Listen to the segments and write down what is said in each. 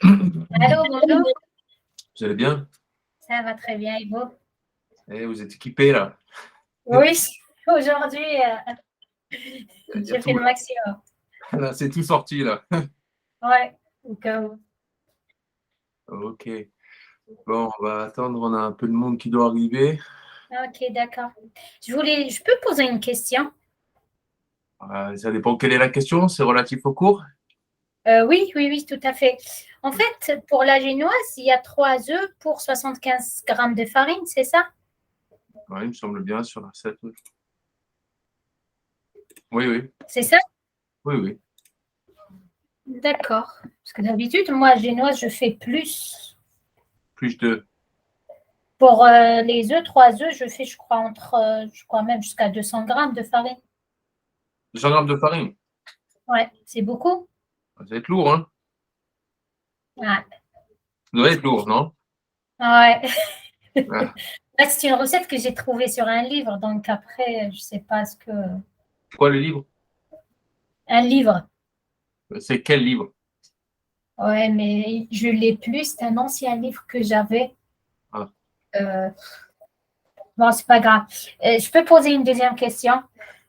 Allô, bonjour. Vous allez bien? Ça va très bien, et vous? Vous êtes équipés là? Oui, aujourd'hui, Il y a j'ai fait tout le là. maximum. Là, c'est tout sorti là. Ouais, donc, Ok. Bon, on va attendre. On a un peu de monde qui doit arriver. ok, d'accord. Je peux poser une question? Ça dépend quelle est la question. C'est relatif au cours. Oui, oui, oui, tout à fait. En fait, pour la génoise, il y a 3 œufs pour 75 grammes de farine, c'est ça? Ouais, il me semble bien sur la 7. Oui, oui, oui. C'est ça? Oui, oui. D'accord. Parce que d'habitude, moi, génoise, je fais plus. Plus de Pour les œufs, 3 œufs, je fais, je crois même jusqu'à 200 grammes de farine. 200 grammes de farine. Ouais, c'est beaucoup. Ça va être lourd, hein? Ouais. Ça doit être lourd, non? Ouais. Ah. Là, c'est une recette que j'ai trouvée sur un livre, donc après, je sais pas ce que. Quoi, le livre? Un livre. C'est quel livre? Ouais, mais je l'ai plus. C'est un ancien livre que j'avais. Ah. Euh, bon, c'est pas grave. Je peux poser une deuxième question.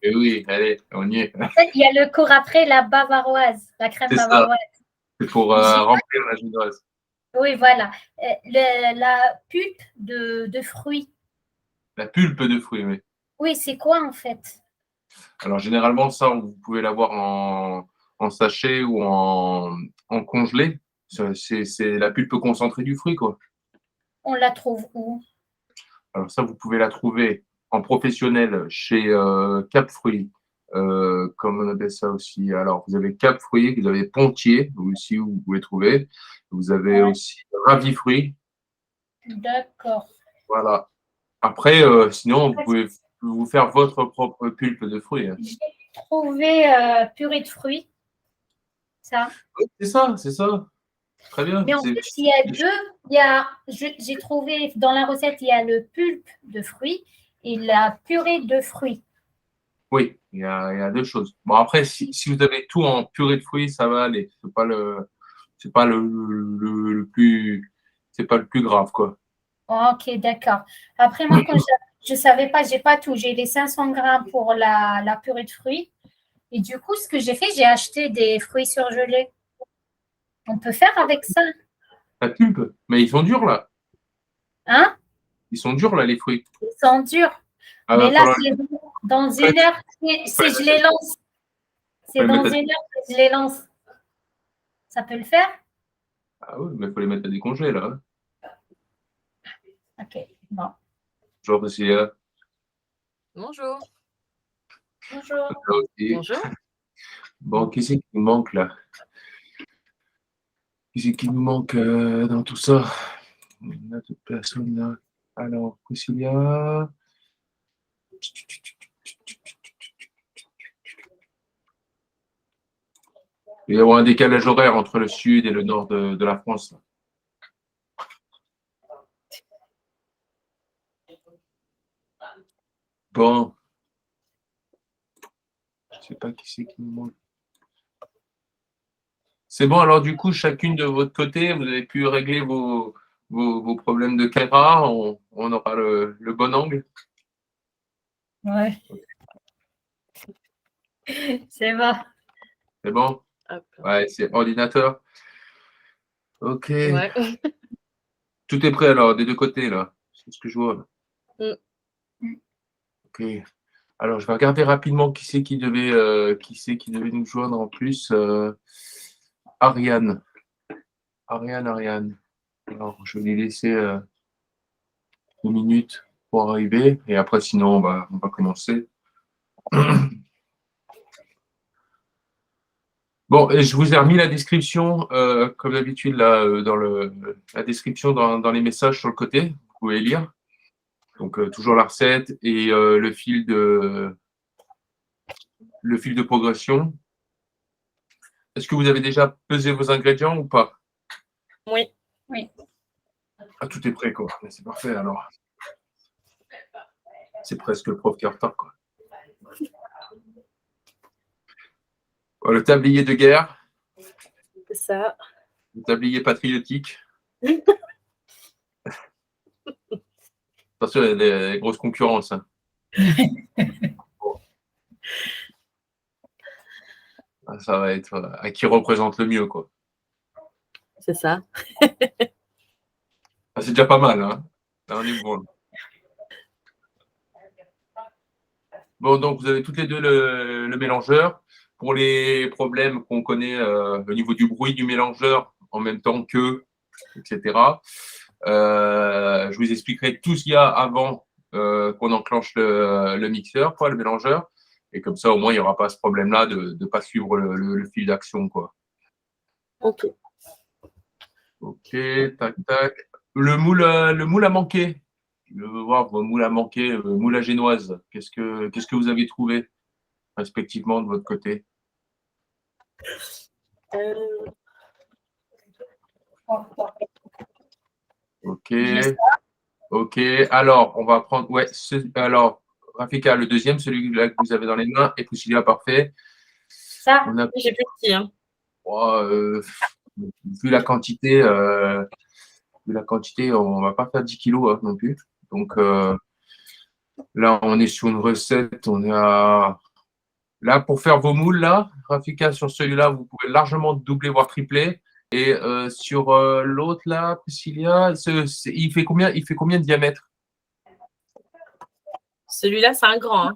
Eh oui, allez, on y est. En fait, il y a le cours après la bavaroise, la crème C'est ça. bavaroise. C'est pour J'ai- remplir la génoise. Oui, voilà. La pulpe de fruits. La pulpe de fruits, oui. Oui, c'est quoi en fait? Alors généralement, ça, vous pouvez l'avoir en sachet ou en congelé. C'est la pulpe concentrée du fruit, quoi. On la trouve où? Alors ça, vous pouvez la trouver en professionnel chez Cap Fruits, comme on appelle ça aussi. Alors, vous avez Cap Fruits, vous avez Pontier, aussi, où vous pouvez trouver. Vous avez Ouais, aussi Ravi Fruits. d'accord. Voilà. Après, sinon, vous pouvez vous faire votre propre pulpe de fruits, hein. J'ai trouvé purée de fruits, ça. Oui, c'est ça, c'est ça. Très bien. Mais en fait, il y a deux. J'ai trouvé dans la recette, il y a le pulpe de fruits et la purée de fruits. Oui, il y a deux choses. Bon, après, si vous avez tout en purée de fruits, ça va aller. C'est pas le plus, c'est pas le plus grave, quoi. Oh, ok, d'accord. Après, moi, quand je ne savais pas, j'ai pas tout. J'ai les 500 grammes pour la purée de fruits. Et du coup, ce que j'ai fait, j'ai acheté des fruits surgelés. On peut faire avec ça, La pulpe, mais ils sont durs, là. hein? Ils sont durs, là, les fruits. Ils sont durs. Ah, Mais va là, falloir c'est dans les une heure, si je les lance. C'est mettre dans à, une heure que je les lance. Ça peut le faire? ah oui, mais faut les mettre à décongeler, là, hein. Ok, bon. Genre, parce qu'il Bonjour. Bonjour. là aussi. Bonjour. Bon, qui c'est qui nous manque, là? Qui c'est qui nous manque dans tout ça? On a d'autres personnes, là. Alors, Priscilla. Il va y avoir un décalage horaire entre le sud et le nord de la France. Bon, je ne sais pas qui c'est qui nous manque. C'est bon, alors du coup, chacune de votre côté, vous avez pu régler vos problèmes de caméra. On aura le bon angle. Ouais, c'est bon. C'est bon? Hop. Ouais, c'est ordinateur. Ok. Ouais. Tout est prêt alors, des deux côtés, là. C'est ce que je vois, là. Ok. Alors, je vais regarder rapidement qui c'est qui devait nous joindre en plus. Ariane. Ariane. Alors, je vais lui laisser 2 minutes pour arriver. Et après, sinon, on va commencer. Bon, et je vous ai remis la description, comme d'habitude, là, la description dans les messages sur le côté. Vous pouvez lire. Donc, toujours la recette et le fil de progression. Est-ce que vous avez déjà pesé vos ingrédients ou pas? Oui. Oui. Ah, tout est prêt, quoi. Mais c'est parfait, alors. C'est presque le prof qui est en retard, quoi. Le tablier de guerre. C'est ça. Le tablier patriotique. Attention, il y a des grosses concurrences. Hein. Ça va être à qui représente le mieux, quoi. C'est ça. Ah, c'est déjà pas mal, hein. Là, on est bon. Bon, donc vous avez toutes les deux le mélangeur. Pour les problèmes qu'on connaît au niveau du bruit du mélangeur, en même temps que, etc., je vous expliquerai tout ce qu'il y a avant qu'on enclenche le mixeur, quoi, le mélangeur. Et comme ça, au moins, il n'y aura pas ce problème-là de ne pas suivre le fil d'action, quoi. Ok. Ok, tac, tac. Le moule a manqué. Je veux voir vos moules à manquer, moule à génoise. Qu'est-ce que vous avez trouvé, respectivement, de votre côté? Ok. Ok. Alors, on va prendre. Ouais, alors, Rafika, le deuxième, celui-là que vous avez dans les mains, et Priscilla, parfait. Ça, On a, J'ai plus petit. Hein. vu la quantité, on va pas faire 10 kilos hein, non plus. Donc là, on est sur une recette, on est à. Là, pour faire vos moules, là, Rafika, sur celui-là, vous pouvez largement doubler, voire tripler. Et sur l'autre, là, Priscilla, il fait combien de diamètre? Celui-là, c'est un grand. Hein.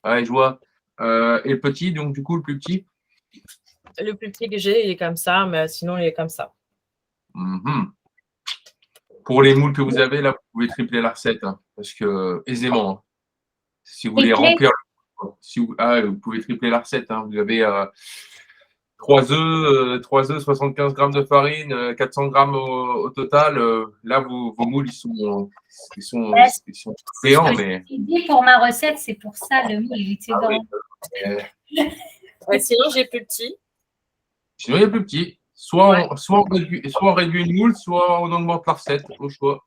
Ouais, je vois. Et le petit, donc du coup, le plus petit? Le plus petit que j'ai, il est comme ça, mais sinon, il est comme ça. Pour les moules que vous avez, là, vous pouvez tripler la recette, hein, parce que aisément. Hein. Si vous voulez tripler. remplir, vous pouvez tripler la recette. Hein. Vous avez 3 œufs, 75 grammes de farine, 400 grammes au total. Là, vos moules, ils sont géants, mais. J'ai dit pour ma recette, c'est pour ça le moule il était grand. Ouais, sinon, j'ai plus petit. Sinon, il y a plus petit. Soit on réduit une moule, soit on augmente la recette, au choix.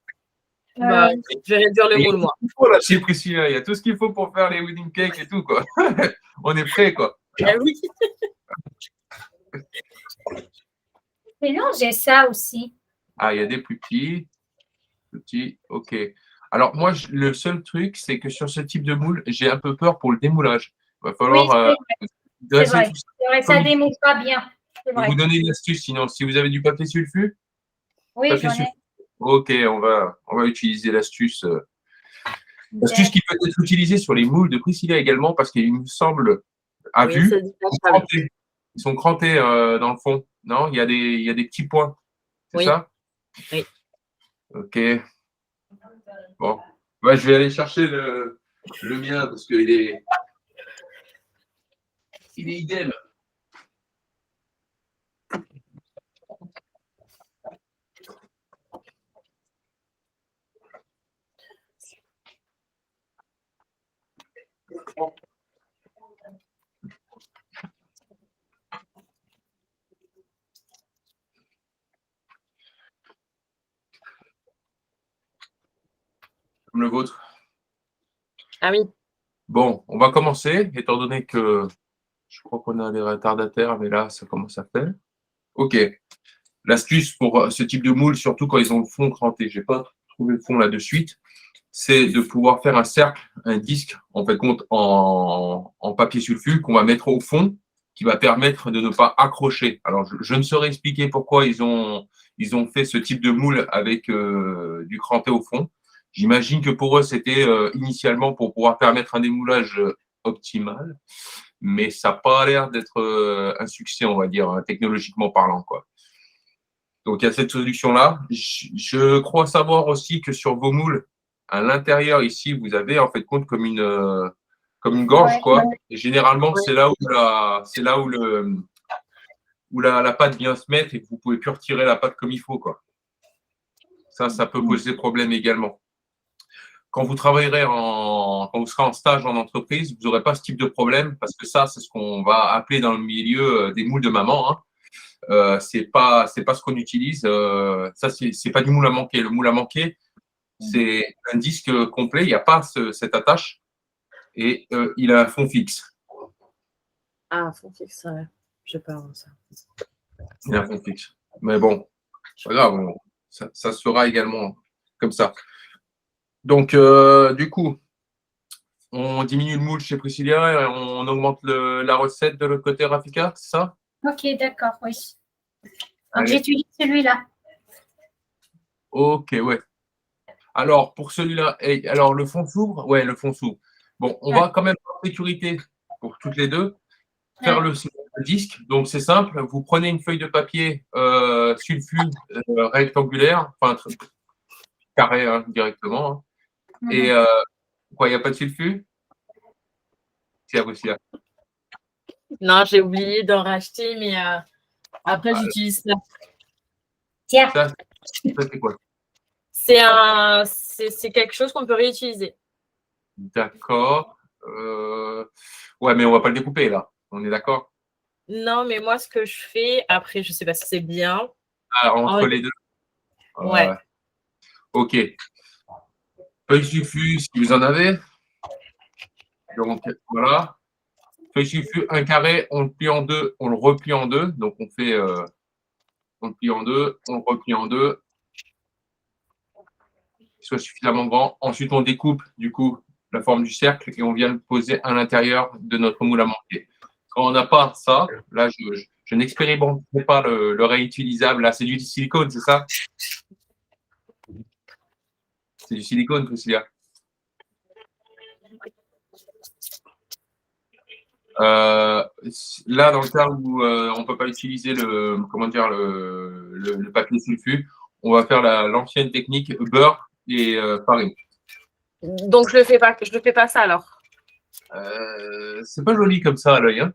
Bah, je vais réduire le moule, moi. Il faut là chez Priscilla, il y a tout ce qu'il faut pour faire les wedding cakes et tout, quoi. On est prêt, quoi. Ah oui. Mais non, j'ai ça aussi. Ah, il y a des plus petits. Petits, ok. Alors, moi, le seul truc, c'est que sur ce type de moule, j'ai un peu peur pour le démoulage. Il va falloir dresser tout ça. C'est vrai, ça démoule pas bien. Je vais vous donner une astuce, sinon, si vous avez du papier sulfu. Oui, j'en ai. Ok, on va utiliser l'astuce. L'astuce qui peut être utilisée sur les moules de Priscilla également, parce qu'il me semble, à vue, ils sont crantés dans le fond. Non, il y a des petits points. C'est ça? Oui. Ok. Bon. Ouais, je vais aller chercher le mien parce qu'il est idem. Comme le vôtre. Ah oui. Bon, on va commencer, étant donné que je crois qu'on a des retardataires, mais là, ça commence à faire. Ok. L'astuce pour ce type de moule, surtout quand ils ont le fond cranté, je n'ai pas trouvé le fond là de suite, c'est de pouvoir faire un cercle, un disque, en fait, compte en papier sulfu qu'on va mettre au fond, qui va permettre de ne pas accrocher. Alors, je ne saurais expliquer pourquoi ils ont fait ce type de moule avec du cranté au fond. J'imagine que pour eux, c'était initialement pour pouvoir permettre un démoulage optimal, mais ça n'a pas l'air d'être un succès, on va dire, hein, technologiquement parlant, quoi. Donc, il y a cette solution-là. Je crois savoir aussi que sur vos moules, à l'intérieur, ici, vous avez en fait compte comme une gorge, quoi. Et généralement, c'est là où la pâte vient se mettre et que vous pouvez plus retirer la pâte comme il faut, quoi. Ça peut poser problème également. Quand vous travaillerez quand vous serez en stage en entreprise, vous n'aurez pas ce type de problème parce que ça, c'est ce qu'on va appeler dans le milieu des moules de maman, hein. C'est pas ce qu'on utilise. Ça, c'est pas du moule à manquer. Le moule à manquer, c'est un disque complet. Il n'y a pas cette attache et il a un fond fixe. Ah, fond fixe, ouais. Je sais pas ça. Il a un fond fixe. Mais bon, c'est pas grave, ça se fera également comme ça. Donc, du coup, on diminue le moule chez Priscilla et on augmente la recette de l'autre côté, Rafika, c'est ça? Ok, d'accord, oui. Donc, Allez. j'utilise celui-là. Ok, ouais. Alors, pour celui-là, alors le fond s'ouvre? Ouais, le fond s'ouvre. Bon, on va quand même, par sécurité, pour toutes les deux, faire le disque. Donc, c'est simple. Vous prenez une feuille de papier sulfu rectangulaire, enfin carré directement. Hein. Et quoi, il n'y a pas de sulfu? C'est aussi là. Non, j'ai oublié d'en racheter, mais après, j'utilise ça. Tiens. Ça, c'est quoi? C'est quelque chose qu'on peut réutiliser. D'accord. Ouais, mais on va pas le découper là. On est d'accord? Non, mais moi, ce que je fais, après, je sais pas si c'est bien. Ah, entre les deux. Ouais. Ok. Feuille sulfu, si vous en avez. Donc, voilà. Feuille sulfu, un carré, on le plie en deux, on le replie en deux. Donc, on fait, on le plie en deux, on le replie en deux. Qu'il soit suffisamment grand. Ensuite, on découpe, du coup, la forme du cercle et on vient le poser à l'intérieur de notre moule à manquer. Quand on n'a pas ça, là, je n'expérimenterai pas le réutilisable. Là, c'est du silicone, c'est ça? C'est du silicone, Priscilla. Là, dans le cas où on ne peut pas utiliser le papier sulfu, on va faire l'ancienne technique beurre et farine. Donc, je le fais pas ça alors. C'est pas joli comme ça à l'œil. Hein.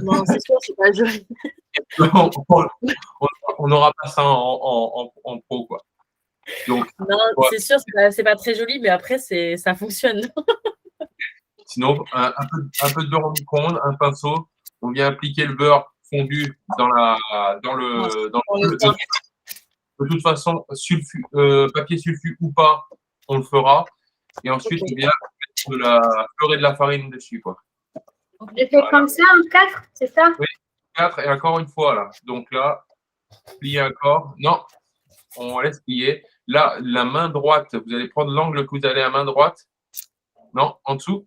Non, c'est sûr, c'est pas joli. On n'aura pas ça en pro, quoi. Donc, non, ouais. C'est sûr, c'est pas très joli, mais après, ça fonctionne. Sinon, un peu de beurre au micro-ondes, un pinceau, on vient appliquer le beurre fondu dans le moule. De toute façon, papier sulfu ou pas, on le fera. Et ensuite, on vient mettre de la beurre et de la farine dessus, quoi. Donc, je fais comme ça en 4, c'est ça? Oui, 4 et encore une fois, là. Donc là, plier encore. Non, on laisse plier. Là, la main droite, vous allez prendre l'angle que vous avez à main droite. Non, en dessous.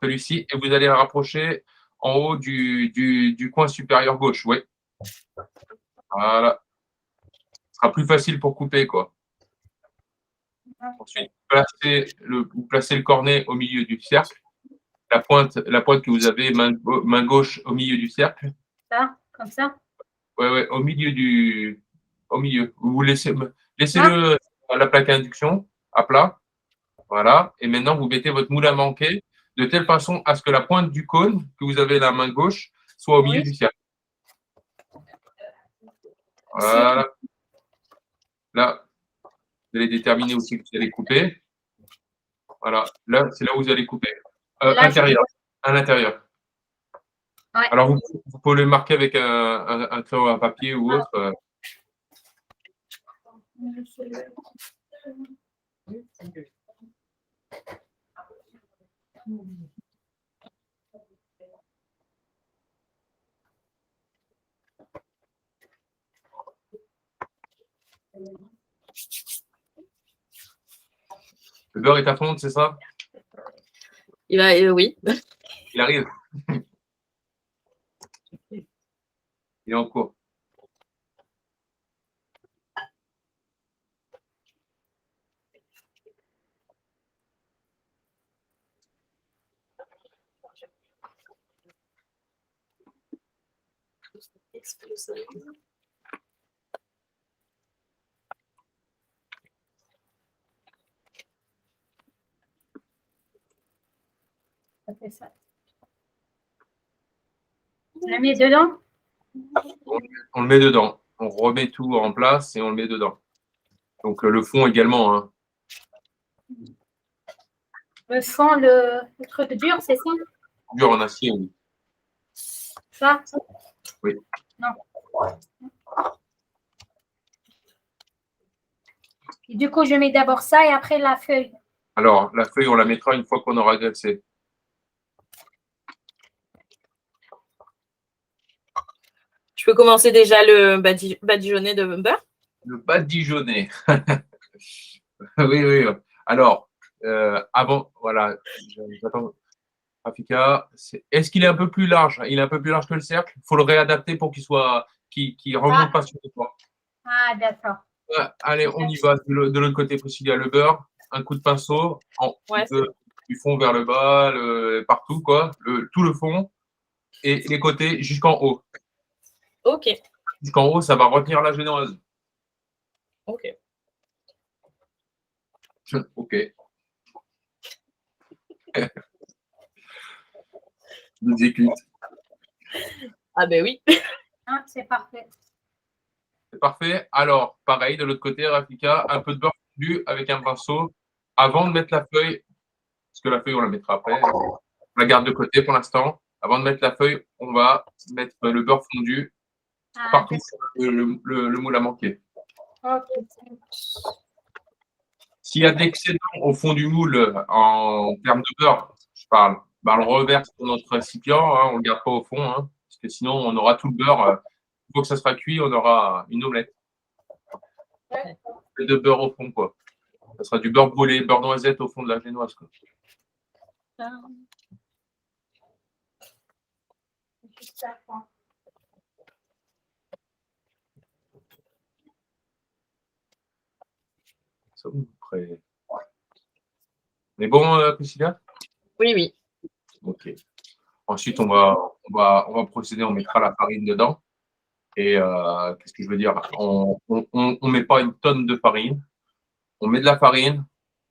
Celui-ci. Et vous allez le rapprocher en haut du coin supérieur gauche. Oui. Voilà. Ce sera plus facile pour couper, quoi. Ensuite, vous placez le cornet au milieu du cercle. La pointe que vous avez, main gauche au milieu du cercle. Ça, comme ça? Ouais, au milieu Au milieu. Vous laissez-le à la plaque à induction, à plat. Voilà. Et maintenant, vous mettez votre moule à manquer de telle façon à ce que la pointe du cône que vous avez la main gauche soit au milieu du cercle. Voilà. Là, vous allez déterminer aussi que vous allez couper. Voilà. Là, c'est là où vous allez couper. Intérieur. À l'intérieur. Ouais. Alors, vous pouvez le marquer avec un crayon à papier ou autre. Le beurre est à fondre, c'est ça? Oui. Il arrive. Il est en cours. Ça fait ça. On le met dedans? On le met dedans. On remet tout en place et on le met dedans. Donc, le fond également. Hein. Le fond, le truc dur, c'est ça? Dur en acier, oui. Ça? Oui. Non. Et du coup, je mets d'abord ça et après la feuille. Alors, la feuille, on la mettra une fois qu'on aura graissé. Tu peux commencer déjà le badigeonner de beurre. Le badigeonner. Oui, oui. Alors, avant, voilà, j'attends. Rafika, est-ce qu'il est un peu plus large? Il est un peu plus large que le cercle. Il faut le réadapter pour qu'il remonte pas sur le toit. Ah, d'accord. Allez, on y va. De l'autre côté, Priscilla, le beurre, un coup de pinceau, Ouais, du fond vers le bas, partout, quoi. Tout le fond et les côtés jusqu'en haut. ok. Jusqu'en haut, ça va retenir la génoise. Ok. Ok. J'exécute. Ah ben oui. Ah, c'est parfait. C'est parfait. Alors, pareil, de l'autre côté, Rafika, un peu de beurre fondu avec un pinceau avant de mettre la feuille, parce que la feuille, on la mettra après. On la garde de côté pour l'instant. Avant de mettre la feuille, on va mettre le beurre fondu partout sur le moule à manquer. Ok. S'il y a de l'excédent au fond du moule en termes de beurre, je parle, bah, on le reverse sur notre récipient, hein, on ne le garde pas au fond, hein, parce que sinon on aura tout le beurre. Une fois que ça sera cuit, on aura une omelette. De beurre au fond, quoi. Ça sera du beurre brûlé, beurre noisette au fond de la génoise, quoi. Ça, prêt. Mais bon, Priscilla? Oui, oui. Ok. Ensuite, on va procéder, on mettra la farine dedans. Et qu'est-ce que je veux dire? On ne met pas une tonne de farine. On met de la farine,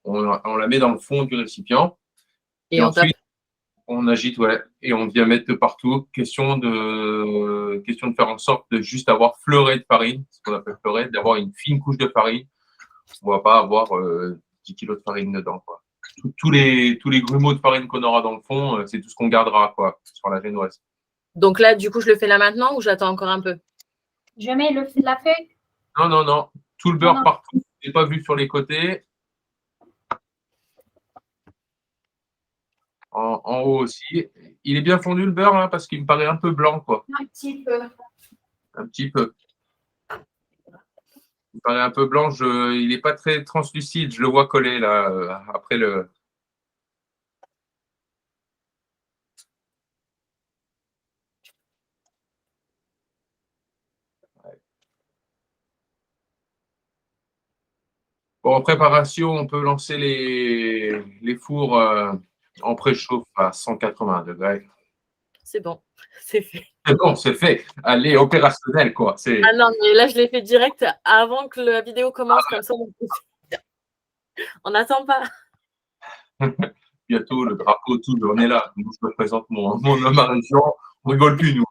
on la met dans le fond du récipient. Et Et on tape. ensuite, on agite, ouais, et on vient mettre de partout. Question de faire en sorte de juste avoir fleuré de farine, ce qu'on appelle fleuré, d'avoir une fine couche de farine. On ne va pas avoir 10 kilos de farine dedans, quoi. Tous les grumeaux de farine qu'on aura dans le fond, c'est tout ce qu'on gardera, quoi, sur la génoise. Donc là, du coup, je le fais là maintenant ou j'attends encore un peu? Je mets la feuille. Non, non, non. Tout le beurre Non. partout. Je n'ai pas vu sur les côtés. En haut aussi. Il est bien fondu le beurre, hein, parce qu'il me paraît un peu blanc, quoi. Un petit peu. Un petit peu. Il me paraît un peu blanc. Il n'est pas très translucide. Je le vois coller là, après le. Bon, en préparation, on peut lancer les fours en préchauffe à 180 degrés. C'est bon, c'est fait. C'est bon, c'est fait. Allez, opérationnel, quoi. Ah non, mais là, je l'ai fait direct avant que la vidéo commence, comme ça, on n'attend pas. Bientôt, le drapeau, tout, on est là. Nous, je me présente mon homme à région. On rigole plus, nous.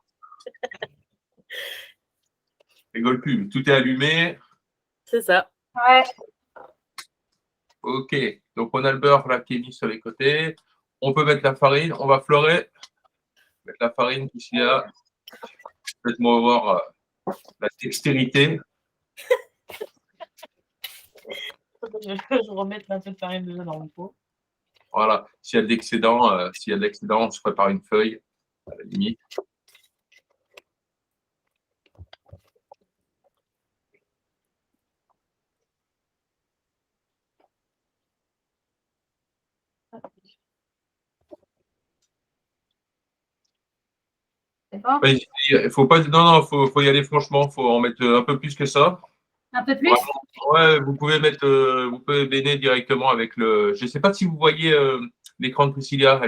On rigole plus. Tout est allumé. C'est ça. Ouais. Ok. Donc, on a le beurre là qui est mis sur les côtés. On peut mettre la farine. On va fleurer. Mettre la farine ici là. Faites-moi voir la dextérité. Je remets un peu de farine déjà dans le pot. Voilà. S'il y a de l'excédent, on se prépare une feuille à la limite. C'est bon. Il faut pas. Non, faut y aller franchement. Faut en mettre un peu plus que ça. Un peu plus? Ouais, vous pouvez baigner directement avec le. Je ne sais pas si vous voyez l'écran de Priscilla,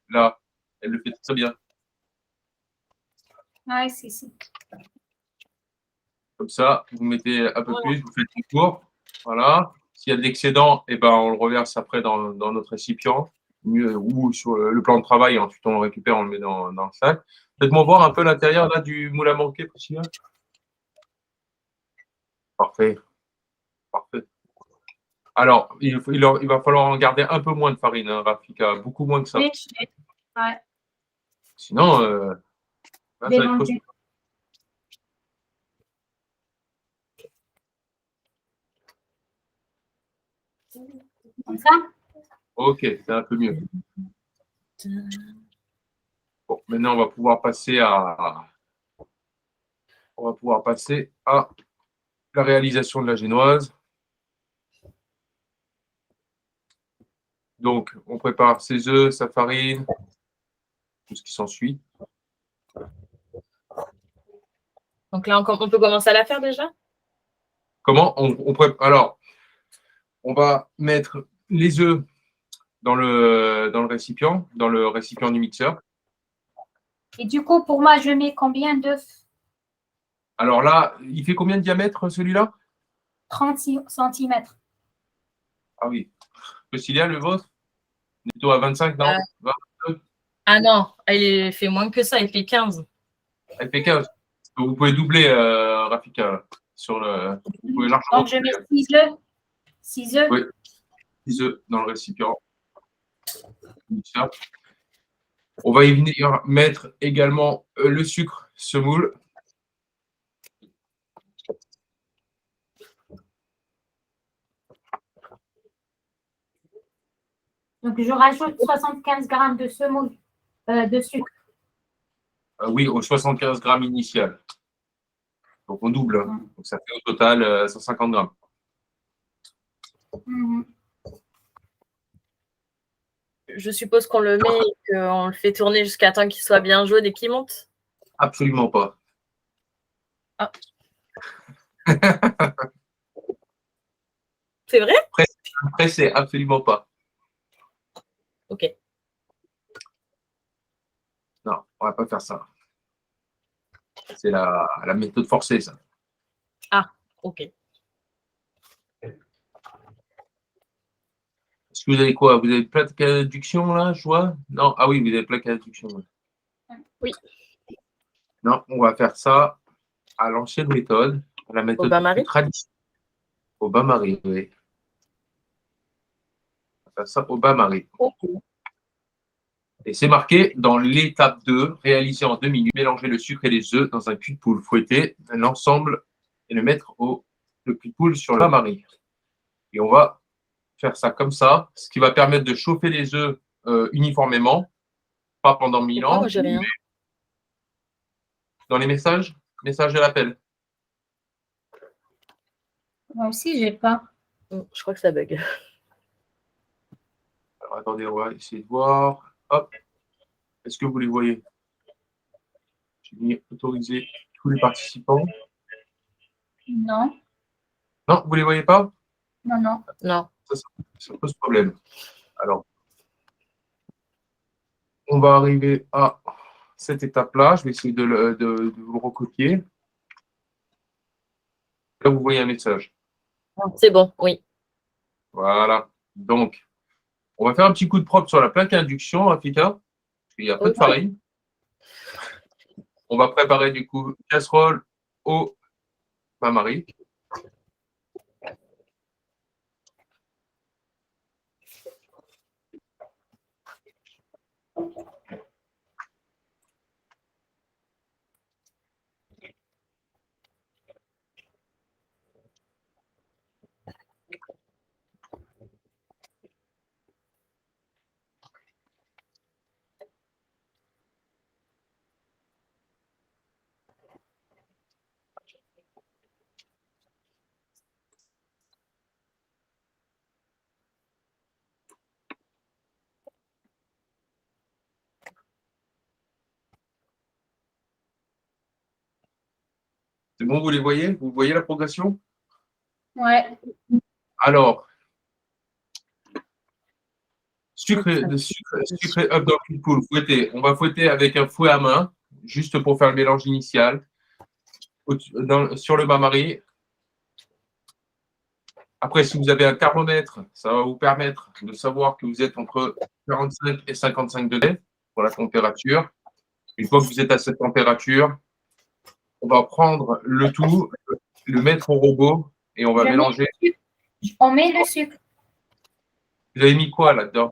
là, elle le fait très bien. Ouais, si. Comme ça, vous mettez un peu plus, vous faites une tour. Voilà. S'il y a de l'excédent, eh ben, on le reverse après dans notre récipient ou sur le plan de travail. Ensuite, on le récupère, on le met dans le sac. Faites-moi voir un peu l'intérieur là du moule à manquer, Priscilla. Parfait. Parfait. Alors, il va falloir en garder un peu moins de farine, hein, Rafika, beaucoup moins que ça. Oui, ouais. Sinon, là, ça va être costaud. Comme ça? Ok, c'est un peu mieux. Bon, maintenant, on va pouvoir passer à on va pouvoir passer à la réalisation de la génoise. Donc, on prépare ses œufs, sa farine, tout ce qui s'ensuit. Donc là, on peut commencer à la faire déjà? Comment on prépare? Alors, on va mettre les œufs dans le récipient du mixeur. Et du coup, pour moi, je mets combien d'œufs? Alors là, il fait combien de diamètre celui-là? 30 cm. Ah oui. Priscilla, le vôtre? Plutôt à 25, non? 22? Ah non, il fait moins que ça, il fait 15. Elle fait 15. Donc, vous pouvez doubler, Rafika. Vous pouvez largement Donc, je mets 6 œufs. 6 œufs. Oui, 6 œufs dans le récipient. On va y venir mettre également le sucre semoule. Donc, je rajoute 75 grammes de semoule, de sucre. Oui, aux 75 grammes initial. Donc, on double. Hein. Donc, ça fait au total 150 grammes. Je suppose qu'on le met et qu'on le fait tourner jusqu'à temps qu'il soit bien jaune et qu'il monte? Absolument pas. Ah. C'est vrai? Pressé, absolument pas. Ok. Non, on va pas faire ça. C'est la méthode forcée, ça. Ah, ok. Est-ce que vous avez quoi? Vous avez plaque d'adduction, là, je vois? Non, ah oui, vous avez plaque d'adduction. Oui. Non, on va faire ça à l'ancienne méthode, à la méthode traditionnelle. Au bain-marie, oui. On va faire ça au bain-marie. Okay. Et c'est marqué dans l'étape 2, réaliser en 2 minutes, mélanger le sucre et les œufs dans un cul de poule, fouetter l'ensemble et le mettre le cul de poule sur le bain-marie. Et on va faire ça comme ça, ce qui va permettre de chauffer les œufs uniformément, pas pendant 1000 ans. Moi, j'ai rien. Dans les messages de l'appel. Moi aussi, j'ai pas. Je crois que ça bug. Alors, attendez, on va essayer de voir. Hop. Est-ce que vous les voyez? J'ai mis autoriser tous les participants. Non. Non, vous les voyez pas? Non, non. Non. Ça pose problème. Alors, on va arriver à cette étape-là. Je vais essayer de vous le recopier. Là, vous voyez un message. C'est bon, oui. Voilà. Donc, on va faire un petit coup de propre sur la plaque à induction, Rafika, parce qu'il y a peu de farine. On va préparer du coup casserole au bain-marie. C'est bon, vous les voyez? Vous voyez la progression? Ouais. Alors, sucre et œuf dans le poule, fouetter. On va fouetter avec un fouet à main, juste pour faire le mélange initial, sur le bain-marie. Après, si vous avez un thermomètre, ça va vous permettre de savoir que vous êtes entre 45 et 55 degrés pour la température. Une fois que vous êtes à cette température, on va prendre le tout, le mettre au robot et on va mélanger. On met le sucre. Vous avez mis quoi là-dedans?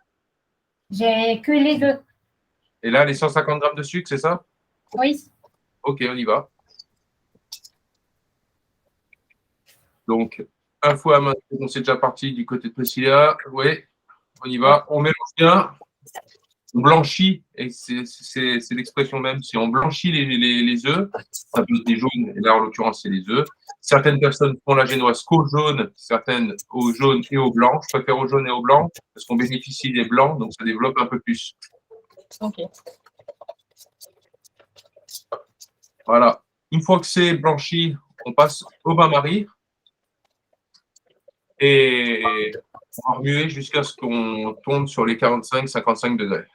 J'ai que les deux. Et là, les 150 grammes de sucre, c'est ça? Oui. Ok, on y va. Donc, un fouet à main, c'est déjà parti du côté de Priscilla. Oui, on y va. On mélange bien. on blanchit, et c'est l'expression même, si on blanchit les œufs, ça peut être des jaunes, et là en l'occurrence c'est les œufs. Certaines personnes font la génoise qu'au jaune, certaines au jaune et au blanc. Je préfère au jaune et au blanc parce qu'on bénéficie des blancs, donc ça développe un peu plus. Ok. Voilà. Une fois que c'est blanchi, on passe au bain-marie et on va remuer jusqu'à ce qu'on tombe sur les 45-55 degrés.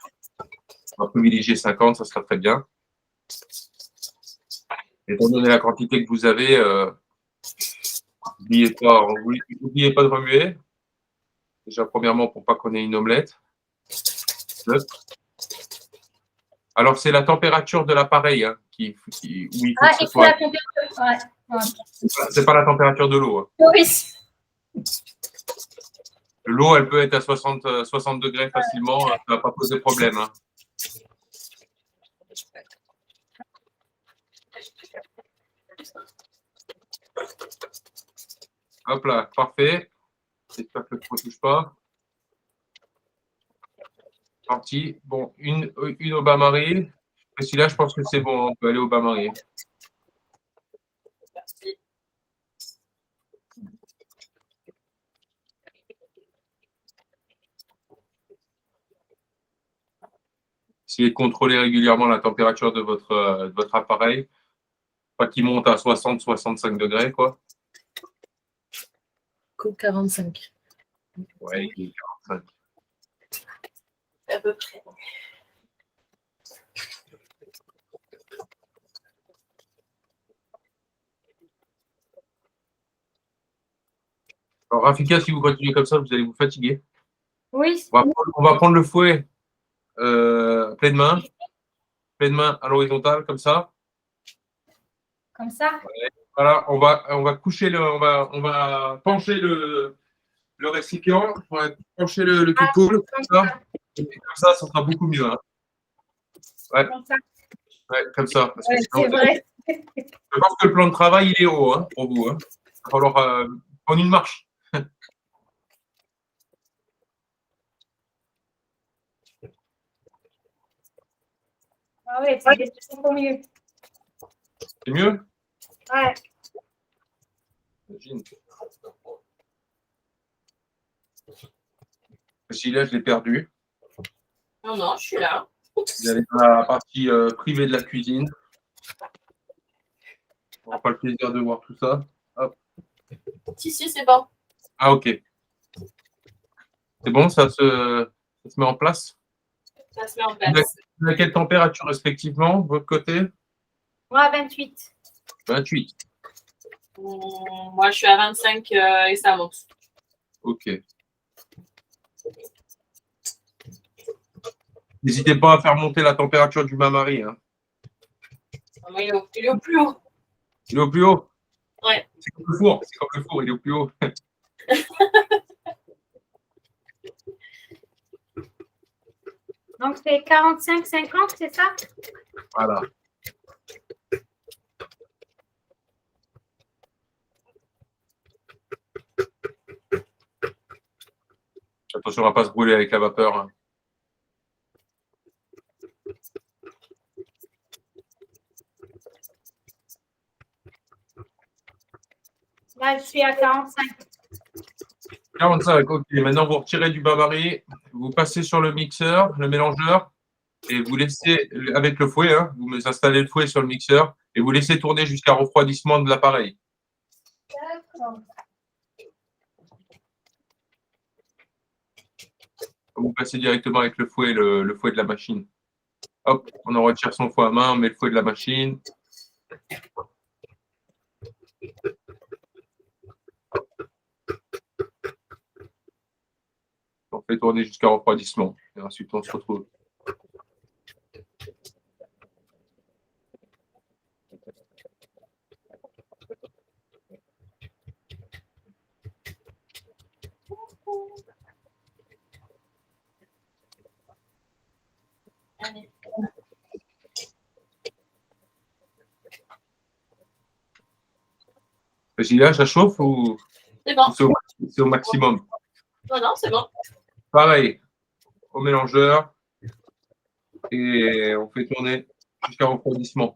On va privilégier 50, ça sera très bien. Étant donné la quantité que vous avez, n'oubliez pas de remuer. Déjà, premièrement, pour pas qu'on ait une omelette. Alors, c'est la température de l'appareil où il faut que ce soit. La température. Ouais. C'est pas la température de l'eau. Oui. L'eau, elle peut être à 60 degrés facilement, ça ne va pas poser problème. Hein. Hop là, parfait. J'espère que je ne touche pas. Parti. Bon, une au bain-marie. Et si là, je pense que c'est bon, on peut aller au bain-marie. Essayez de contrôler régulièrement la température de votre appareil. Pas qu'il monte à 60-65 degrés, quoi. 45. Ouais, il est 45. À peu près. Alors, Rafika, si vous continuez comme ça, vous allez vous fatiguer. Oui. On va prendre le fouet pleine main à l'horizontale, comme ça. Comme ça. Ouais. Voilà, on va coucher on va pencher le récipient, on va pencher le pipoule, comme ça. Et comme ça sera beaucoup mieux. Hein. Ouais. Comme ça. Ouais, comme ça. Parce que C'est vrai. Je pense que le plan de travail, il est haut hein, pour vous. Hein. Il va falloir prendre une marche. Ah oui, c'est beaucoup mieux. C'est mieux? Ouais. Imagine. Si là, je l'ai perdu. Non, je suis là. Vous allez dans la partie privée de la cuisine. On n'aura pas le plaisir de voir tout ça. Hop. Si, c'est bon. Ah, ok. C'est bon, ça se met en place? Ça se met en place. À quelle température respectivement, de votre côté? Moi, 28. 28. Moi, je suis à 25 et ça monte. Ok. N'hésitez pas à faire monter la température du bain-marie. Hein. Il est au plus haut. Il est au plus haut? Ouais. C'est comme le four, il est au plus haut. Donc, c'est 45-50, c'est ça? Voilà. Attention à ne pas se brûler avec la vapeur. Hein. Là, je suis à 45. 45, ok. Maintenant, vous retirez du bain-marie, vous passez sur le mixeur, le mélangeur, et vous laissez, avec le fouet, hein, vous installez le fouet sur le mixeur, et vous laissez tourner jusqu'à refroidissement de l'appareil. D'accord. Vous passez directement avec le fouet de la machine. Hop, on en retire son fouet à main, on met le fouet de la machine. On fait tourner jusqu'à refroidissement. Et ensuite, on se retrouve. Allez. Là, ça chauffe ou C'est bon. C'est au maximum? Non, c'est bon. Pareil, au mélangeur. et on fait tourner jusqu'à refroidissement.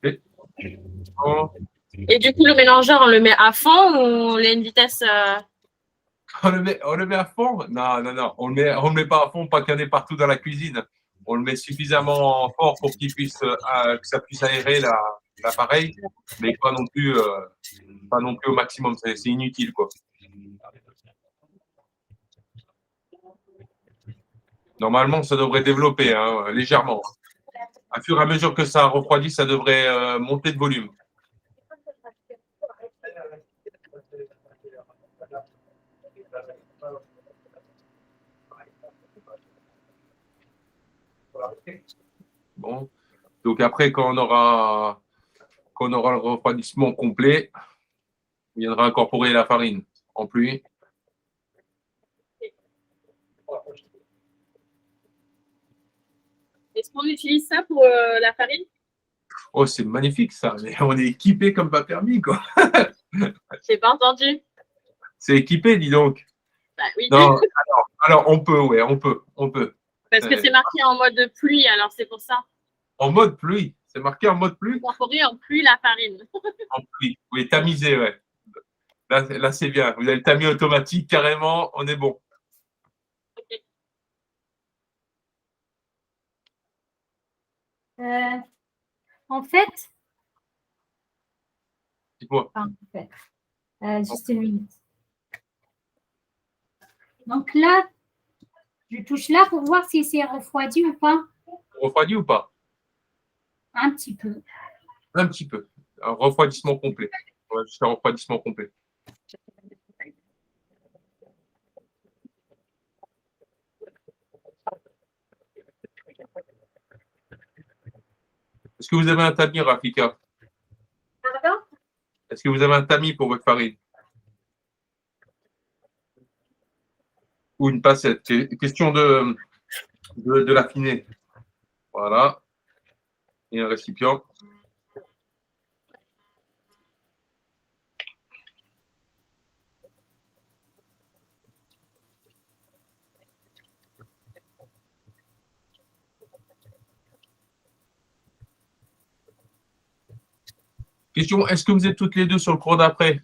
Et, Et du coup, le mélangeur, on le met à fond ou il y a une vitesse on le met à fond? Non, non, non. On le met pas à fond, pas qu'il y en ait partout dans la cuisine. On le met suffisamment fort pour qu'il puisse, que ça puisse aérer l'appareil, mais pas non plus au maximum. C'est inutile, quoi. Normalement, ça devrait développer hein, légèrement. À fur et à mesure que ça refroidit, ça devrait monter de volume. Bon. Donc après, quand on aura le refroidissement complet, on viendra incorporer la farine en pluie. Est-ce qu'on utilise ça pour la farine? Oh, c'est magnifique ça. Mais on est équipé comme pas permis, quoi. J'ai pas entendu. C'est équipé, dis donc. Bah, oui. Non, alors on peut, ouais, on peut. Parce que c'est marqué en mode pluie, alors c'est pour ça. En mode pluie. C'est marqué en mode pluie? Incorporer en pluie la farine. En pluie. Oui, tamisé, ouais. Là c'est bien. Vous avez le tamis automatique, carrément, on est bon. Okay. En fait, Dites-moi. Juste une minute. Donc là, je touche là pour voir si c'est refroidi ou pas. Refroidi ou pas? Un petit peu. Un petit peu. Un refroidissement complet. On va jusqu'à un refroidissement complet. Est-ce que vous avez un tamis, Rafika? Pardon? Est-ce que vous avez un tamis pour votre farine? Ou une passette? Question de l'affiner. Voilà. Et un récipient. Question, est-ce que vous êtes toutes les deux sur le cours d'après?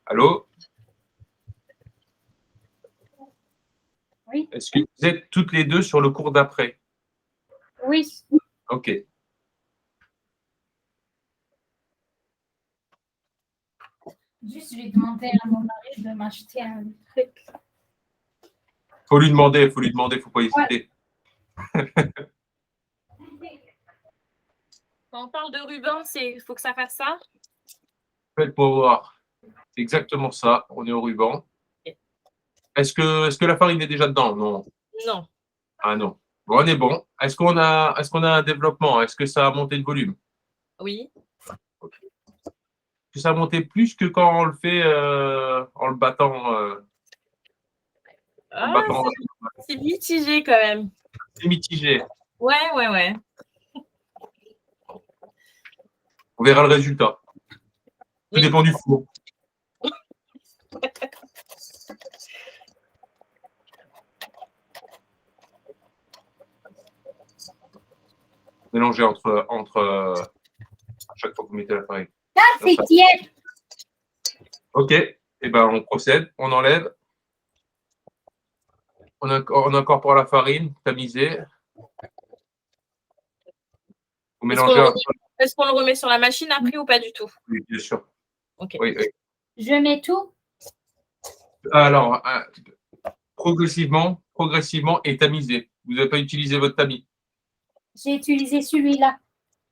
Allô? Oui. Est-ce que vous êtes toutes les deux sur le cours d'après? Oui. Ok. Juste, je vais demander à mon mari de m'acheter un truc. Faut lui demander, faut pas hésiter. Ouais. Quand on parle de ruban, il faut que ça fasse ça? Faites-moi voir. C'est exactement ça. On est au ruban. Est-ce que la farine est déjà dedans? Non. Non. Ah non. Bon, on est bon. Est-ce qu'on a un développement? Est-ce que ça a monté de volume? Oui. Okay. Est-ce que ça a monté plus que quand on le fait en le battant? C'est mitigé quand même. C'est mitigé. Ouais. On verra le résultat. Tout dépend du four. Mélangez entre à chaque fois que vous mettez la farine. Ça, c'est tiède. Ok. Eh ben, on procède. On enlève. On incorpore la farine tamisée. Vous mélangez. Est-ce qu'on le remet sur la machine après ou pas du tout? Oui, bien sûr. Ok. Oui. Je mets tout. Alors, progressivement et tamisé. Vous n'avez pas utilisé votre tamis? J'ai utilisé celui-là.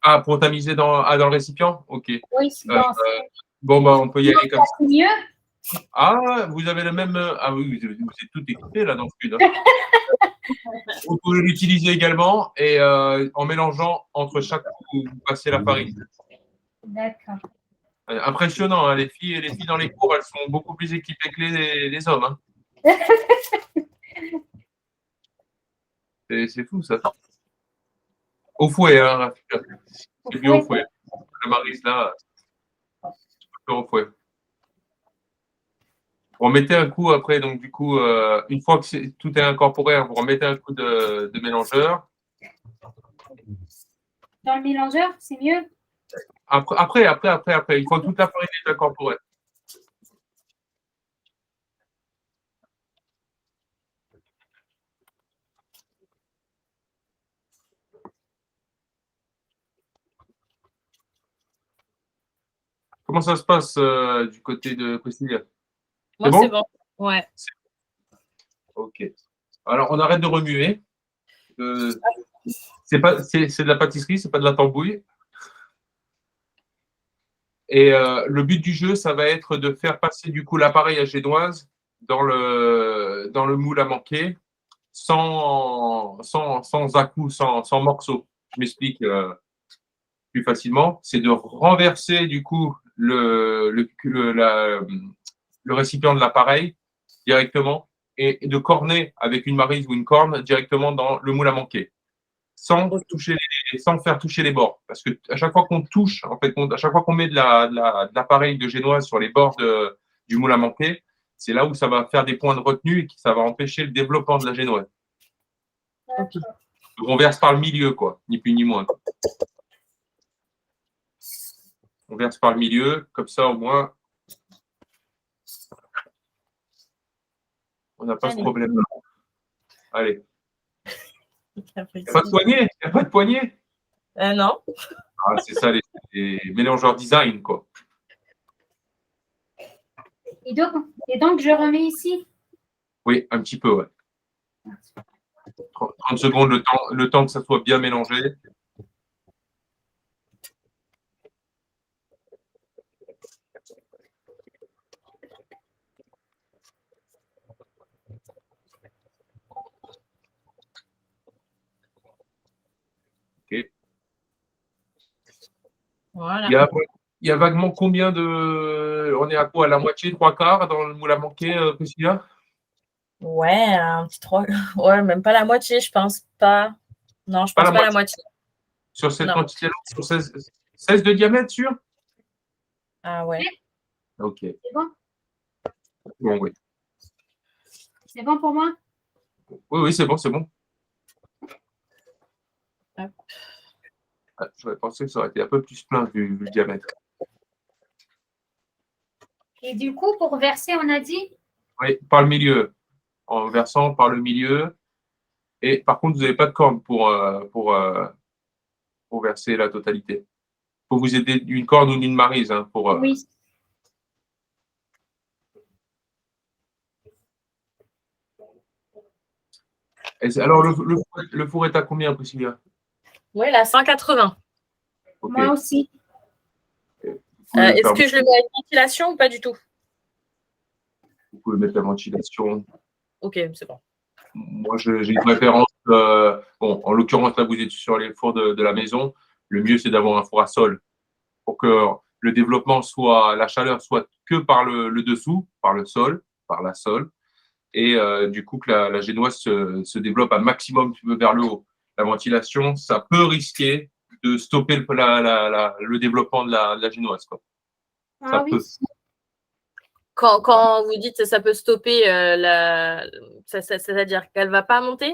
Ah, pour tamiser dans le récipient? Ok. Oui, bon, on peut y aller comme ça. C'est mieux. Ah, vous avez le même. Ah oui, vous êtes tout équipé là dans le sud. Vous pouvez l'utiliser également et en mélangeant entre chaque coup où vous passez la farine. D'accord. Impressionnant, hein, les filles dans les cours, elles sont beaucoup plus équipées que les hommes. Hein. C'est fou ça. Au fouet, hein, c'est bien au fouet. La Maryse là, au fouet. Vous remettez un coup après, donc du coup, une fois que tout est incorporé, vous remettez un coup de mélangeur. Dans le mélangeur, c'est mieux? Après, une fois que toute la farine est incorporée. Comment ça se passe du côté de Priscilla? Moi, bon c'est bon. Ouais. Ok. Alors, on arrête de remuer. C'est de la pâtisserie, c'est pas de la tambouille. Et le but du jeu, ça va être de faire passer du coup l'appareil à génoise dans le moule à manquer sans à-coups, sans morceaux. Je m'explique plus facilement. C'est de renverser du coup le récipient de l'appareil directement et de corner avec une maryse ou une corne directement dans le moule à manquer sans faire toucher les bords. Parce que à chaque fois qu'on touche, en fait, à chaque fois qu'on met de l'appareil de génoise sur les bords du moule à manquer, c'est là où ça va faire des points de retenue et que ça va empêcher le développement de la génoise. D'accord. Donc on verse par le milieu, quoi, ni plus ni moins. On verse par le milieu, comme ça au moins, on n'a pas ce problème-là. Allez. Il n'y a pas de poignée? Il n'y a pas de poignée? Non. Ah, c'est ça, les mélangeurs design, quoi. Et donc, je remets ici? Oui, un petit peu, ouais. 30 secondes, le temps que ça soit bien mélangé. Okay. Voilà. Il y a vaguement combien de. On est à quoi? À la moitié, trois quarts dans le moule à manquer, Priscilla? Ouais, un petit 3. Ouais, même pas la moitié, je pense pas. Non, je pense pas la moitié. Sur cette quantité-là, sur 16 de diamètre, sûr? Ah ouais. Ok. C'est bon? Bon, oui. C'est bon pour moi? Oui, c'est bon, c'est bon. Hop. Ah, j'aurais pensé que ça aurait été un peu plus plein vu le diamètre. Et du coup, pour verser, on a dit? Oui, par le milieu. En versant par le milieu. Et par contre, vous n'avez pas de corne pour verser la totalité. Il faut vous aider d'une corne ou d'une maryse. Hein, Oui. Alors, le four est à combien, Priscilla? Oui, il a 180. Okay. Moi aussi. Est-ce que je le mets avec ventilation ou pas du tout? Vous pouvez mettre la ventilation. Ok, c'est bon. Moi, j'ai une préférence. Bon, en l'occurrence, là, vous êtes sur les fours de la maison. Le mieux, c'est d'avoir un four à sol pour que le développement la chaleur soit que par le dessous, par le sol, par la sole. Et du coup, que la génoise se développe un maximum vers le haut. La ventilation, ça peut risquer de stopper le développement de la génoise, quoi. Ça peut. Quand vous dites ça peut stopper, c'est-à-dire qu'elle ne va pas monter?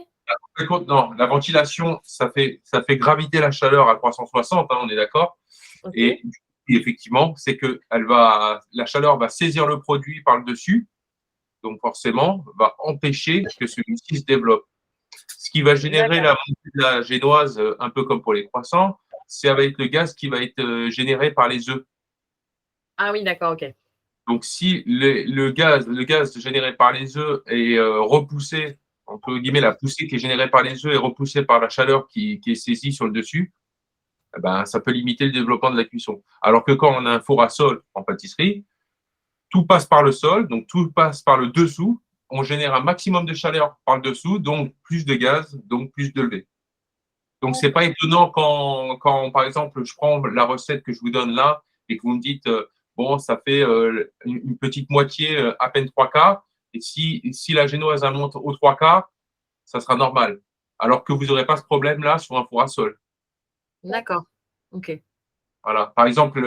Non, la ventilation, ça fait graviter la chaleur à 360, hein, on est d'accord. Okay. Et effectivement, c'est que la chaleur va saisir le produit par le dessus, donc forcément, va empêcher que celui-ci se développe. Ce qui va générer la montée de la génoise, un peu comme pour les croissants, c'est avec le gaz qui va être généré par les œufs. Ah oui, d'accord, ok. Donc, si le gaz généré par les œufs est repoussé, entre guillemets, la poussée qui est générée par les œufs est repoussée par la chaleur qui est saisie sur le dessus, eh ben, ça peut limiter le développement de la cuisson. Alors que quand on a un four à sol en pâtisserie, tout passe par le sol, donc tout passe par le dessous. On génère un maximum de chaleur par le dessous, donc plus de gaz, donc plus de levée. Donc, c'est pas étonnant quand, par exemple, je prends la recette que je vous donne là et que vous me dites, bon, ça fait une petite moitié, à peine trois quarts. Et si la génoise elle monte aux trois quarts, ça sera normal. Alors que vous n'aurez pas ce problème-là sur un four à sol. D'accord. Ok. Voilà. Par exemple,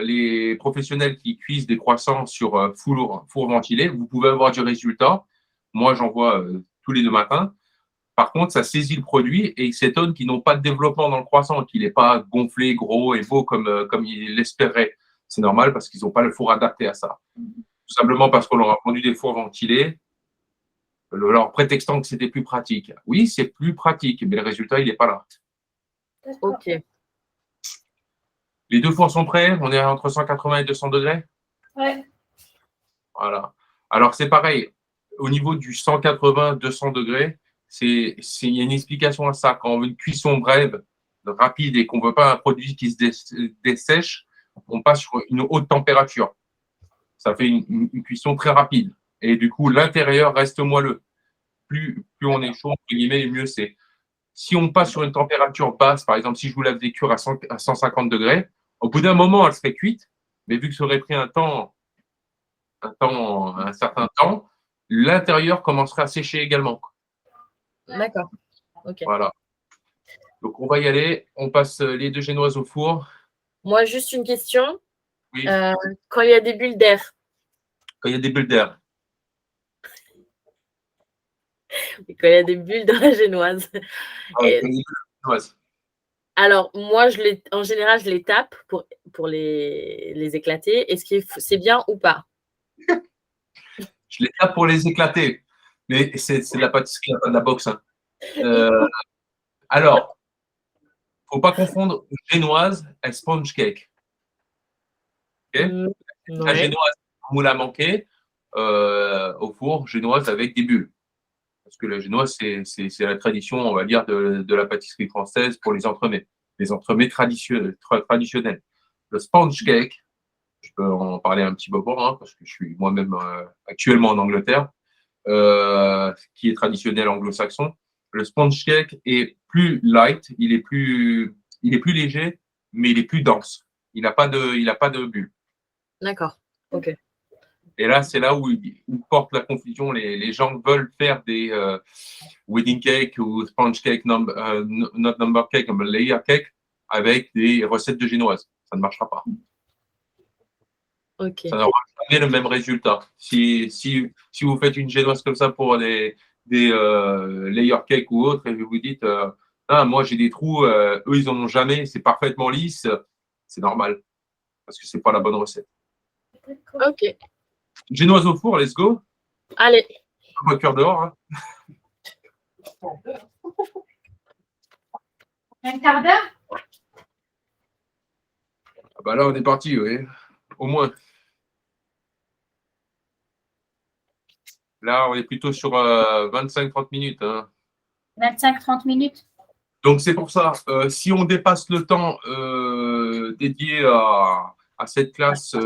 les professionnels qui cuisent des croissants sur four ventilé, vous pouvez avoir du résultat. Moi, j'en vois tous les 2 matins. Par contre, ça saisit le produit et ils s'étonnent qu'ils n'ont pas de développement dans le croissant, qu'il n'est pas gonflé, gros et beau comme ils l'espéraient. C'est normal parce qu'ils n'ont pas le four adapté à ça. Tout simplement parce qu'on leur a vendu des fours ventilés, leur prétextant que c'était plus pratique. Oui, c'est plus pratique, mais le résultat, il n'est pas là. Ok. Les 2 fours sont prêts, on est entre 180 et 200 degrés. Ouais. Voilà. Alors, c'est pareil. Au niveau du 180-200 degrés, il y a une explication à ça. Quand on veut une cuisson brève, rapide et qu'on ne veut pas un produit qui se dessèche, on passe sur une haute température. Ça fait une cuisson très rapide. Et du coup, l'intérieur reste moelleux. Plus on est chaud, entre guillemets, mieux c'est. Si on passe sur une température basse, par exemple, si je vous la faisais cuire à 150 degrés, au bout d'un moment, elle serait cuite. Mais vu que ça aurait pris un certain temps, l'intérieur commencerait à sécher également. D'accord. Ok. Voilà. Donc, on va y aller. On passe les 2 génoises au four. Moi, juste une question. Oui, Quand il y a des bulles d'air, quand il y a des bulles d'air. et quand il y a des bulles dans la génoise. Quand il y a des bulles génoises. Alors, moi, en général, je les tape pour les éclater. Est-ce que c'est bien ou pas? Je les tape pour les éclater. Mais c'est de la pâtisserie, pas de la boxe. Hein. Alors, il ne faut pas confondre génoise et sponge cake. Okay, la Ouais. génoise, moule à manquer au four, génoise avec des bulles. Parce que la génoise, c'est la tradition, on va dire, de la pâtisserie française pour les entremets. Les entremets traditionnels. Le sponge cake, je peux en parler un petit peu parce que je suis moi-même actuellement en Angleterre, qui est traditionnel anglo-saxon. Le sponge cake est plus light, il est plus léger, mais il est plus dense. Il n'a pas de bulles. D'accord. Ok. Et là, c'est là où porte la confusion. Les gens veulent faire des wedding cake ou sponge cake, not number cake, mais layer cake avec des recettes de génoise. Ça ne marchera pas. Ok. Ça n'aura jamais le même résultat. Si vous faites une génoise comme ça pour des layer cake ou autre, et vous dites ah, moi j'ai des trous, eux ils n'en ont jamais, c'est parfaitement lisse, c'est normal parce que c'est pas la bonne recette. Ok. Génoise au four, let's go. Allez. Cœur dehors. Hein. Un quart d'heure? Ah bah là, on est parti, oui. Au moins. Là, on est plutôt sur 25-30 minutes. Hein. 25-30 minutes. Donc, c'est pour ça, si on dépasse le temps dédié à cette classe,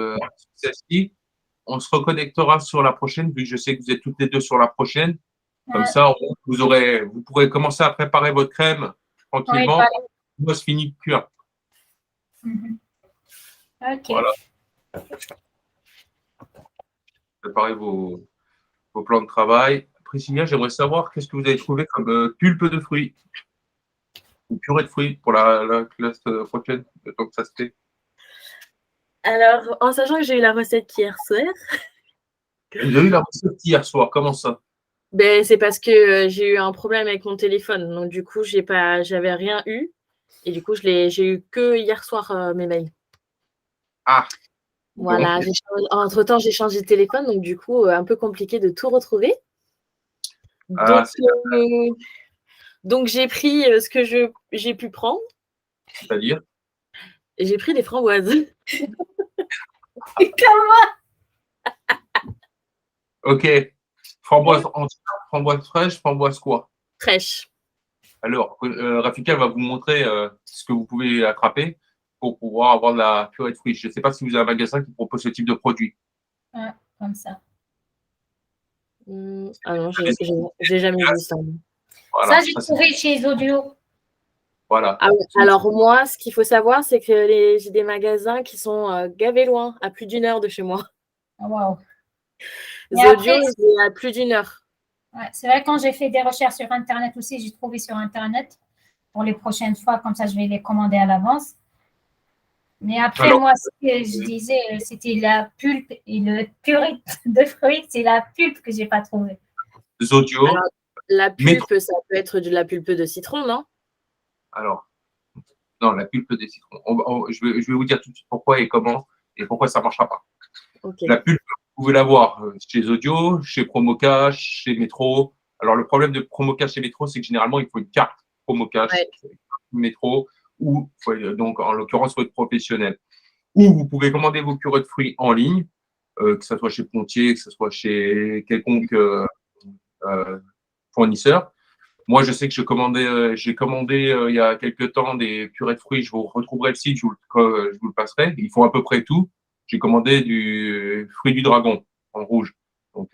celle-ci, on se reconnectera sur la prochaine, vu que je sais que vous êtes toutes les 2 sur la prochaine. Comme ça, vous pourrez commencer à préparer votre crème tranquillement. Oui, Moi, c'est fini de cuire. Ok. Voilà. Préparez vos plans de travail. Priscilla, j'aimerais savoir qu'est-ce que vous avez trouvé comme pulpe de fruits ou purée de fruits pour la classe prochaine, le temps que ça se fait. Alors, en sachant que j'ai eu la recette hier soir. Vous avez eu la recette hier soir, comment ça? Ben, c'est parce que j'ai eu un problème avec mon téléphone. Donc, du coup, j'avais rien eu. Et du coup, j'ai eu que hier soir mes mails. Ah. Voilà. Entre-temps, j'ai changé de téléphone. Donc, du coup, un peu compliqué de tout retrouver. Donc, j'ai pris ce que j'ai pu prendre. C'est-à-dire? J'ai pris des framboises. Comment? Ok. Framboise entière, framboise fraîche, framboise quoi? Fraîche. Alors, Rafika va vous montrer ce que vous pouvez attraper pour pouvoir avoir de la purée de fruits. Je ne sais pas si vous avez un magasin qui propose ce type de produit. Ah, comme ça. Ah non, j'ai jamais vu ça. Voilà, ça, j'ai trouvé chez Audio. Voilà. Alors, moi, ce qu'il faut savoir, c'est que j'ai des magasins qui sont gavés loin, à plus d'1 heure de chez moi. Wow. Zodio, il est à plus d'1 heure. Ouais, c'est vrai, quand j'ai fait des recherches sur Internet aussi, j'ai trouvé sur Internet pour les prochaines fois, comme ça, je vais les commander à l'avance. Mais après, Alors, moi, ce que je disais, c'était la pulpe et le purée de fruits, c'est la pulpe que j'ai pas trouvée. Zodio, Alors, la métro. pulpe, ça peut être de la pulpe de citron, non? Alors, non, la pulpe des citrons. Je vais vous dire tout de suite pourquoi et comment et pourquoi ça ne marchera pas. Ok. La pulpe, vous pouvez l'avoir chez Zodio, chez Promocash, chez Métro. Alors, le problème de Promocash et Métro, c'est que généralement, il faut une carte Promocash, Ouais. Métro, ou donc, en l'occurrence, il faut être professionnel. Ou vous pouvez commander vos purées de fruits en ligne, que ce soit chez Pontier, que ce soit chez quelconque fournisseur. Moi, je sais que j'ai commandé il y a quelques temps des purées de fruits. Je vous retrouverai le site, je vous le passerai. Ils font à peu près tout. J'ai commandé du fruit du dragon en rouge. Donc,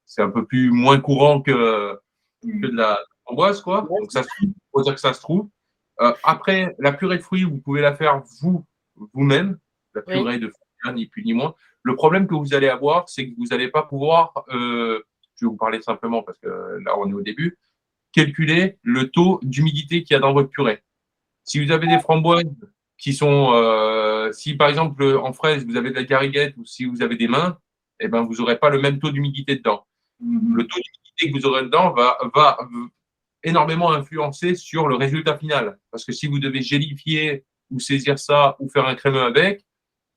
c'est un peu moins courant que de la framboise, quoi. Donc, ça, faut dire que ça se trouve. Après, la purée de fruits, vous pouvez la faire vous-même. La Oui. purée de fruits, hein, ni plus ni moins. Le problème que vous allez avoir, c'est que vous n'allez pas pouvoir, je vais vous parler simplement parce que là, on est au début, calculer le taux d'humidité qu'il y a dans votre purée. Si vous avez des framboises qui sont, si par exemple en fraise vous avez de la gariguette ou si vous avez des mains, eh ben vous n'aurez pas le même taux d'humidité dedans. Le taux d'humidité que vous aurez dedans va énormément influencer sur le résultat final. Parce que si vous devez gélifier ou saisir ça ou faire un crémeux avec,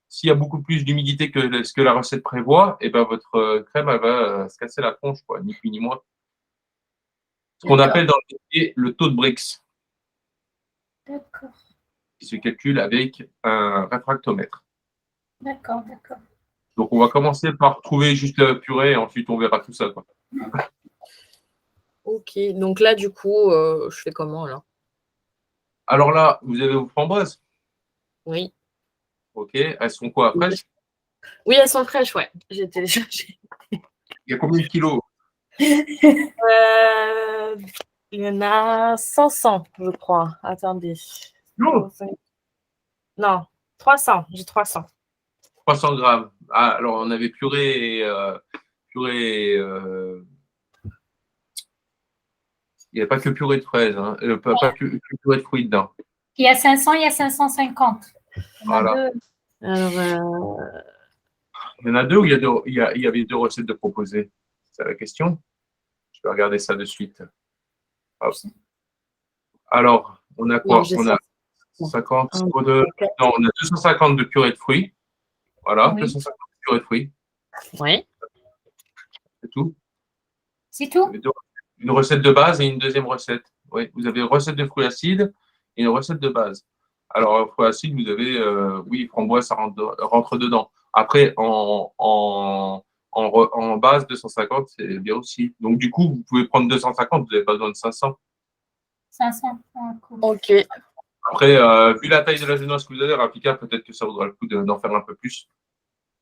s'il y a beaucoup plus d'humidité que ce que la recette prévoit, eh ben votre crème elle va se casser la tronche, quoi, ni plus ni moins. Ce qu'on appelle dans le métier le taux de Brix, D'accord, qui se calcule avec un réfractomètre. d'accord, d'accord. Donc, on va commencer par trouver juste la purée et ensuite on verra tout ça, quoi. Ok, donc là, du coup, je fais comment là? Alors là, vous avez vos framboises. Oui. Ok, elles sont quoi, fraîches? Oui, elles sont fraîches, ouais. J'ai téléchargé. Il y a combien de kilos? Il y en a 500, je crois. Attendez. Non. Non, 300. J'ai 300. 300 grammes. Ah, alors, on avait purée et purée. Il n'y a pas que purée de fraises, hein. Pas que purée de fruits dedans. Il y a 500, il y a 550. On a Voilà. deux. Alors, Il y en a deux ou il y avait deux recettes de proposer? C'est la question. Je vais regarder ça de suite. Hop. Alors, on a quoi? On a 50 non, on a 250 de purée de fruits. Voilà, Oui. 250 de purée de fruits. oui. C'est tout. C'est tout? Une recette de base et une deuxième recette. Oui, vous avez une recette de fruits acides et une recette de base. Alors, fruits acides, vous avez, oui, framboise, ça rentre dedans. Après, en base, 250, c'est bien aussi. Donc, du coup, vous pouvez prendre 250, vous n'avez pas besoin de 500. 500. Ah, cool. Ok. Après, vu la taille de la génoise que vous avez, Rafika, peut-être que ça vaudra le coup d'en faire un peu plus.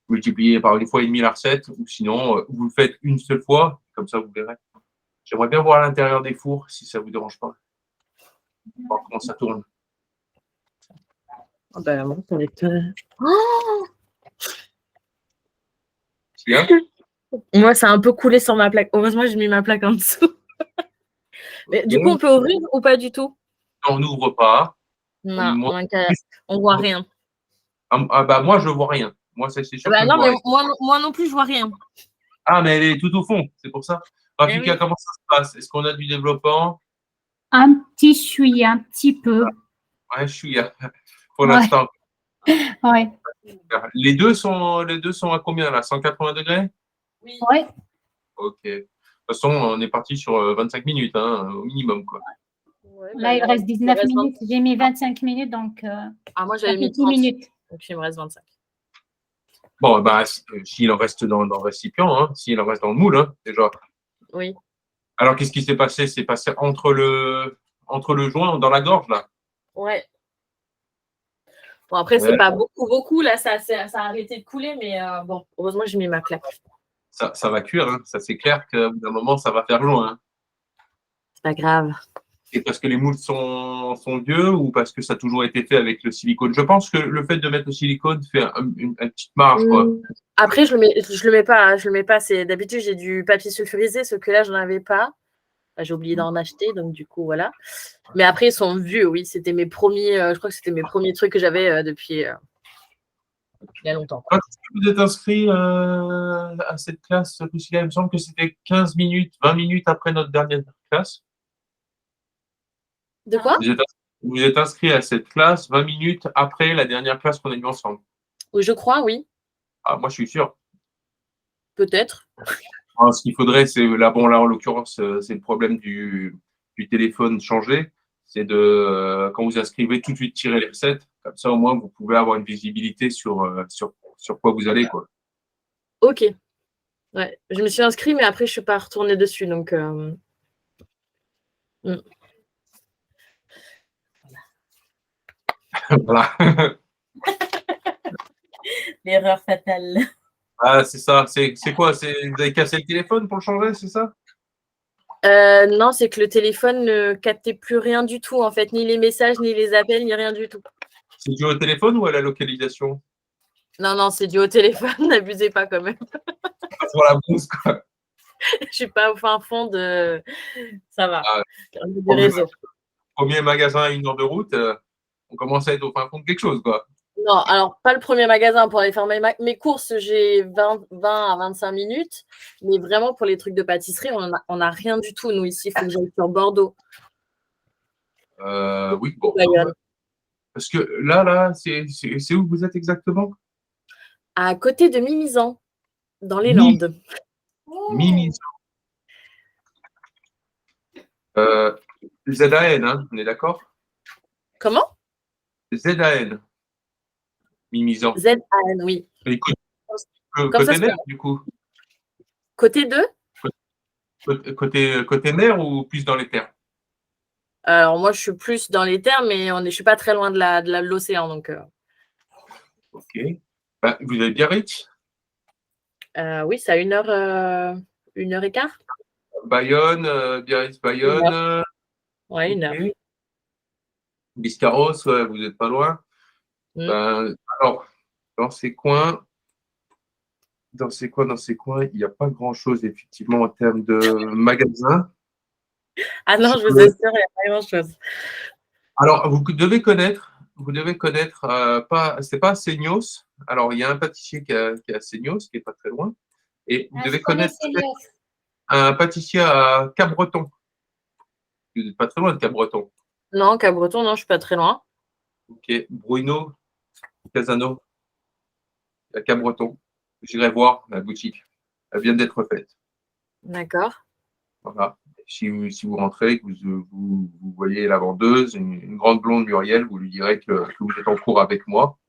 Multiplier par 1,5 fois la recette, ou sinon, vous le faites une seule fois, comme ça, vous verrez. J'aimerais bien voir l'intérieur des fours, si ça ne vous dérange pas. Voir comment ça tourne. Ah ben, bon, ça va être... Oh, C'est bien? moi, ça a un peu coulé sur ma plaque. Heureusement, j'ai mis ma plaque en dessous. Mais du coup, on peut ouvrir ou pas du tout? Non, on n'ouvre pas. Non, Moi, on voit rien. bah, moi, je ne vois rien. Moi, c'est sûr Bah que non, je vois mais rien. moi non plus, je vois rien. Ah, mais elle est tout au fond, c'est pour ça. Rafika, oui. comment ça se passe? Est-ce qu'on a du développement? Un petit chouïa, un petit peu. Ouais, je suis pour Ouais. l'instant. Ouais. Les deux sont à combien là? 180 degrés? Oui. Ouais. Ok. De toute façon, on est parti sur 25 minutes, hein, au minimum, quoi. Ouais, Là, il reste 19 reste minutes. J'ai mis 25 minutes, donc Ah, moi, ça j'avais fait mis 10 30. minutes. Donc, il me reste 25. Bon, bah, s'il en reste dans le récipient, hein, s'il en reste dans le moule, hein, déjà. Oui. Alors, qu'est-ce qui s'est passé? C'est passé entre le joint, dans la gorge, là. Ouais. Bon, après, c'est pas beaucoup. Là, ça a arrêté de couler, mais bon, heureusement, j'ai mis ma plaque. Ça va cuire, hein. Ça, c'est clair qu'à bout d'un moment, ça va faire joint, hein. C'est pas grave. Et parce que les moules sont vieux ou parce que ça a toujours été fait avec le silicone? Je pense que le fait de mettre le silicone fait une petite marge, quoi. Après, je le mets pas. D'habitude, j'ai du papier sulfurisé, ce que là, je n'en avais pas. Enfin, j'ai oublié d'en acheter, donc du coup, voilà. Mais après, ils sont vieux, oui. C'était mes premiers, je crois que c'était mes premiers trucs que j'avais depuis il y a longtemps. Quand est-ce que vous êtes inscrit à cette classe, Priscilla? Il me semble que c'était 15 minutes, 20 minutes après notre dernière classe. De quoi? Vous êtes inscrit à cette classe 20 minutes après la dernière classe qu'on a eue ensemble. Je crois, oui. Ah, moi, je suis sûr. Peut-être. Alors, ce qu'il faudrait, c'est là, bon, là, en l'occurrence, c'est le problème du téléphone changé. C'est de, quand vous inscrivez, tout de suite tirer les recettes. Comme ça, au moins, vous pouvez avoir une visibilité sur quoi vous allez, quoi. Ok. Ouais. Je me suis inscrite, mais après, je ne suis pas retournée dessus. Donc, Voilà. L'erreur fatale. Ah, c'est ça. C'est quoi? Vous avez cassé le téléphone pour le changer, c'est ça? Non, c'est que le téléphone ne captait plus rien du tout, en fait. Ni les messages, ni les appels, ni rien du tout. C'est dû au téléphone ou à la localisation? Non, c'est dû au téléphone. N'abusez pas quand même. Pour la bourse, quoi. Je ne suis pas au fin fond de… Ça va. Ah, Du réseau. premier magasin à 1 heure de route, on commence à être au fin fond de quelque chose, quoi. Non, alors pas le premier magasin pour aller faire mes courses, j'ai 20 à 25 minutes, mais vraiment pour les trucs de pâtisserie, on a rien du tout, nous, ici. Il faut que j'aille sur Bordeaux. Oui, bon. Bayonne. Parce que là, c'est où vous êtes exactement? À côté de Mimizan, dans les Landes. Mimizan. ZAN, hein, on est d'accord? Comment? ZAN. Mimizan. ZAN, oui. Côté mer, du coup. Côté 2? Côté mer ou plus dans les terres? Alors moi, je suis plus dans les terres, mais je ne suis pas très loin de l'océan. Donc, Ok. Bah, vous avez Biarritz? oui, c'est à 1h15. Bayonne, Biarritz, Bayonne. Oui, 1h. Biscarrosse, ouais, vous n'êtes pas loin. Ben, alors, dans ces coins, il n'y a pas grand-chose, effectivement, en termes de magasins. Ah non, je vous assure, il n'y a pas grand-chose. Alors, vous devez connaître, c'est pas Seignos. Alors, il y a un pâtissier qui est à Seignos, qui n'est pas très loin. Et vous devez connaître un pâtissier à Cap-Breton. Vous n'êtes pas très loin de Cap-Breton. Non, Cap-Breton, non, je ne suis pas très loin. Ok, Bruno Casano, à Cap-Breton. J'irai voir la boutique. Elle vient d'être faite. D'accord. Voilà. Si vous rentrez, que vous voyez la vendeuse, une grande blonde Muriel, vous lui direz que vous êtes en cours avec moi.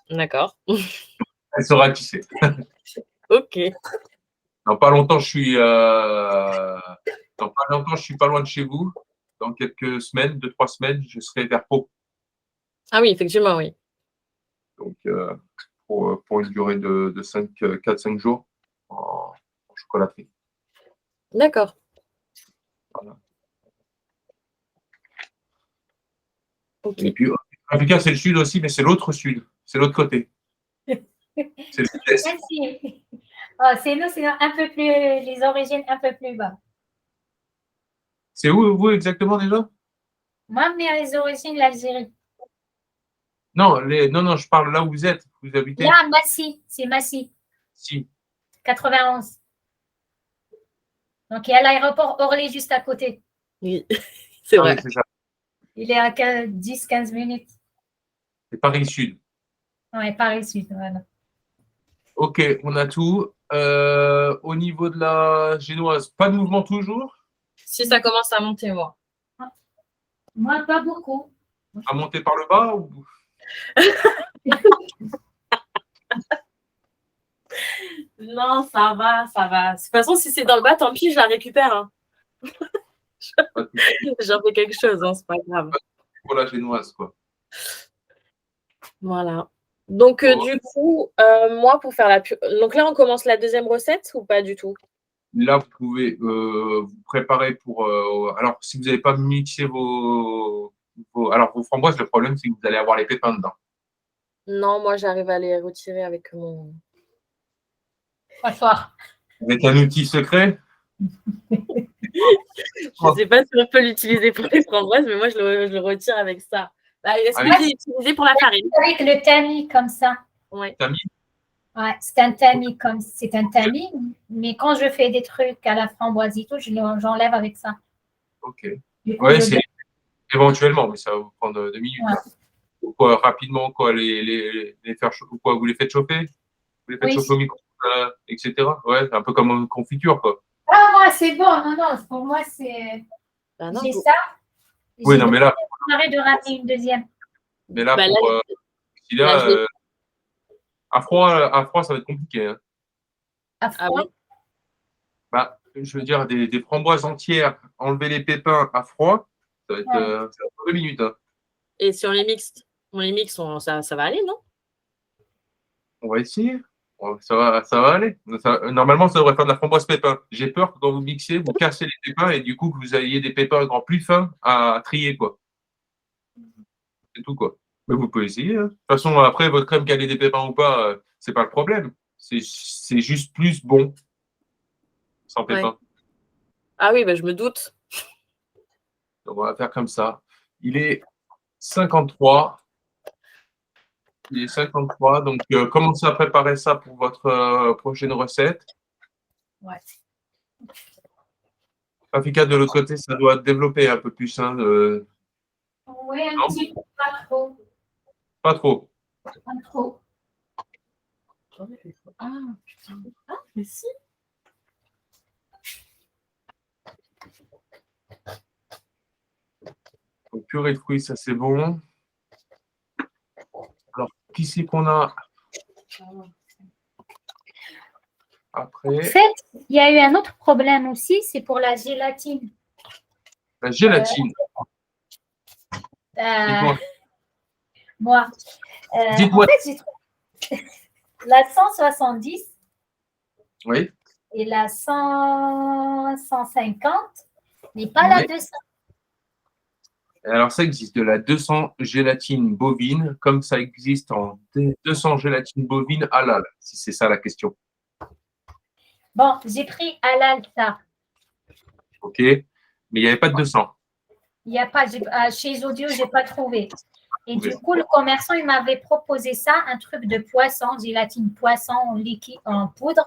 D'accord. Elle saura qui c'est. Ok. Dans pas longtemps, je suis pas loin de chez vous. Dans quelques semaines, 2-3 semaines, je serai vers Pau. Ah oui, effectivement, oui. Donc, pour une durée de 4-5 jours en chocolaterie. D'accord. Voilà. Okay. Et puis, en tout cas, c'est le sud aussi, mais c'est l'autre sud. C'est l'autre côté. C'est le sud-est. Merci. Oh, c'est un peu plus, les origines un peu plus bas. C'est où, vous, exactement, déjà? Moi, mes origines, l'Algérie. Non, non, je parle là où vous êtes. Vous habitez? Là, Massy. C'est Massy. Si. 91. Donc, il y a l'aéroport Orly juste à côté. Oui, c'est vrai. Oui, c'est ça. Il est à 10-15 minutes. C'est Paris Sud. Oui, Paris Sud, voilà. Ok, on a tout. Au niveau de la génoise, pas de mouvement toujours? Si ça commence à monter, moi. Moi, pas beaucoup. À monter par le bas ou... Non, ça va, ça va. De toute façon, si c'est dans le bas, tant pis, je la récupère. Hein. J'en fais quelque chose, hein, c'est pas grave. Pour la génoise, quoi. Voilà. Donc, du coup, moi, pour faire donc là, on commence la deuxième recette ou pas du tout? Là, vous pouvez vous préparer pour... alors, si vous n'avez pas mixé vos framboises, le problème, c'est que vous allez avoir les pépins dedans. Non, moi, j'arrive à les retirer avec mon... Pas fort. Avec un outil secret? Je ne sais pas si on peut l'utiliser pour les framboises, mais moi, je le retire avec ça. Bah, est-ce que tu l'utilises pour la farine? Avec le tamis comme ça. Ouais. Tamis? Ouais, c'est un tamis mais quand je fais des trucs à la framboise et tout, j'enlève avec ça. Ok. Du coup, Ouais, c'est éventuellement, mais ça va vous prendre 2 minutes. Ouais. Quoi, rapidement, quoi, les faire chauffer, quoi, vous les faites chauffer? Vous les faites chauffer au micro, etc. Ouais, un peu comme une confiture, quoi. Ah, moi, c'est bon. Non, pour moi, c'est. Bah non, J'ai ça. Oui, non, mais là, J'arrête de ramener une deuxième. mais là, bah, pour là, celui-là, à froid, ça va être compliqué. Hein. À ah froid. oui. Bah, je veux dire, des framboises entières, enlever les pépins à froid, ça va être 2 minutes. Hein. Et si on les mixe, ça va aller, non? On va essayer. Ça va aller. Normalement, ça devrait faire de la framboise pépin. J'ai peur que quand vous mixez, vous cassez les pépins et du coup, que vous ayez des pépins encore plus fins à trier, quoi. C'est tout, quoi. Mais vous pouvez essayer. Hein. De toute façon, après, votre crème qu'elle ait des pépins ou pas, c'est pas le problème. C'est juste plus bon sans pépins. Ouais. Ah oui, bah, je me doute. Donc, on va faire comme ça. Il est 53. Il est 53. Donc, commencez à préparer ça pour votre prochaine recette. Ouais. Rafika, de l'autre côté, ça doit développer un peu plus. Hein, Oui, un petit peu, pas trop. Pas trop. Pas trop. Ah, putain. Ah, mais si. Donc, purée de fruits, ça c'est bon. Alors, qui c'est qu'on a après? En fait, il y a eu un autre problème aussi, c'est pour la gélatine. La gélatine. Dites-moi. Moi, Dites-moi. en fait, j'ai trouvé la 170 Oui. et la 150, mais pas la 200. Alors, ça existe de la 200 gélatine bovine, comme ça existe en 200 gélatine bovine halal, si c'est ça la question. Bon, j'ai pris halal ça. OK. Mais il n'y avait pas de 200. Il n'y a pas, chez Audio, je n'ai pas trouvé. Et du coup, le commerçant, il m'avait proposé ça, un truc de poisson, gélatine poisson en liquide, en poudre.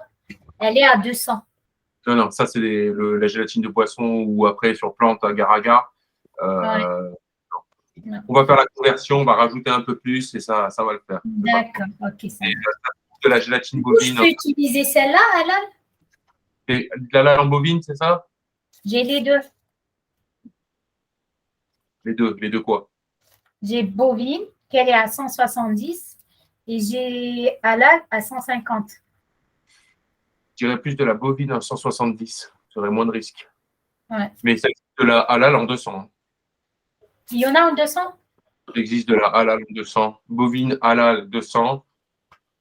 Elle est à 200. Non, ça c'est la gélatine de poisson ou après sur plante agar-agar. Non. On va faire la conversion, on va rajouter un peu plus et ça va le faire. D'accord, ok. Ça de la gélatine du coup, bovine. je peux utiliser celle-là, halal? Et de la halal en bovine, c'est ça? J'ai les deux. Les deux quoi? J'ai bovine, qu'elle est à 170, et j'ai halal à 150. Je dirais plus de la bovine à 170. J'aurais moins de risques. Ouais. Mais ça existe de la halal en 200. Il y en a en 200? Il existe de la halal en 200. Bovine halal 200.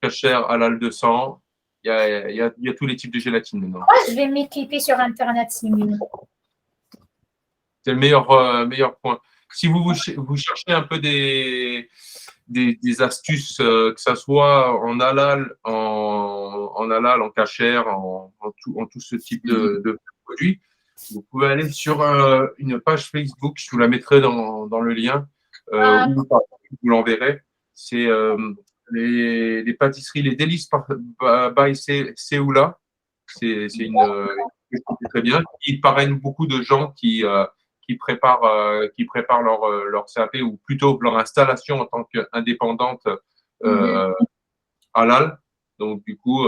Cachère halal 200. Il y a tous les types de gélatine maintenant. Moi, je vais m'équiper sur Internet, c'est mieux. C'est le meilleur point. Si vous cherchez un peu des astuces, que ça soit en halal, en cachère, en tout ce type de produits, vous pouvez aller sur une page Facebook, je vous la mettrai dans le lien, ou je vous l'enverrai. C'est les pâtisseries, les délices by Seoula. C'est une très bien. Ils parrainent beaucoup de gens qui préparent leur CAP ou plutôt leur installation en tant qu'indépendante halal. Donc, du coup,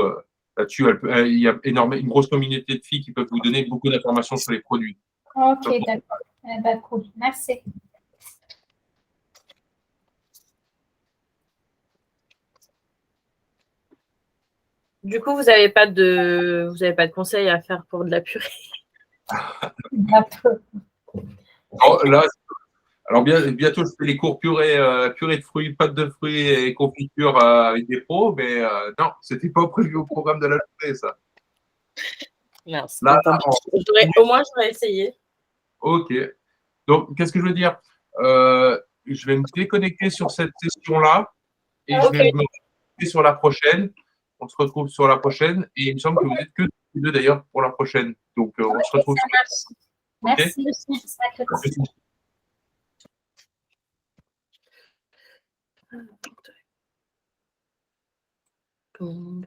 là-dessus, il y a une grosse communauté de filles qui peuvent vous donner beaucoup d'informations sur les produits. Ok, d'accord. Eh ben, cool. Merci. Du coup, vous n'avez pas de conseils à faire pour de la purée? Alors bientôt, je fais les cours purée de fruits, pâte de fruits et confiture avec des pros, mais non, c'était pas prévu au programme de la journée, ça. Merci. Là, au moins, j'aurais essayé. Ok. Donc, qu'est-ce que je veux dire? Je vais me déconnecter sur cette session-là et je vais me connecter sur la prochaine. On se retrouve sur la prochaine et il me semble que vous êtes que les deux d'ailleurs pour la prochaine. Donc, on se retrouve. Ça marche. Merci. Comment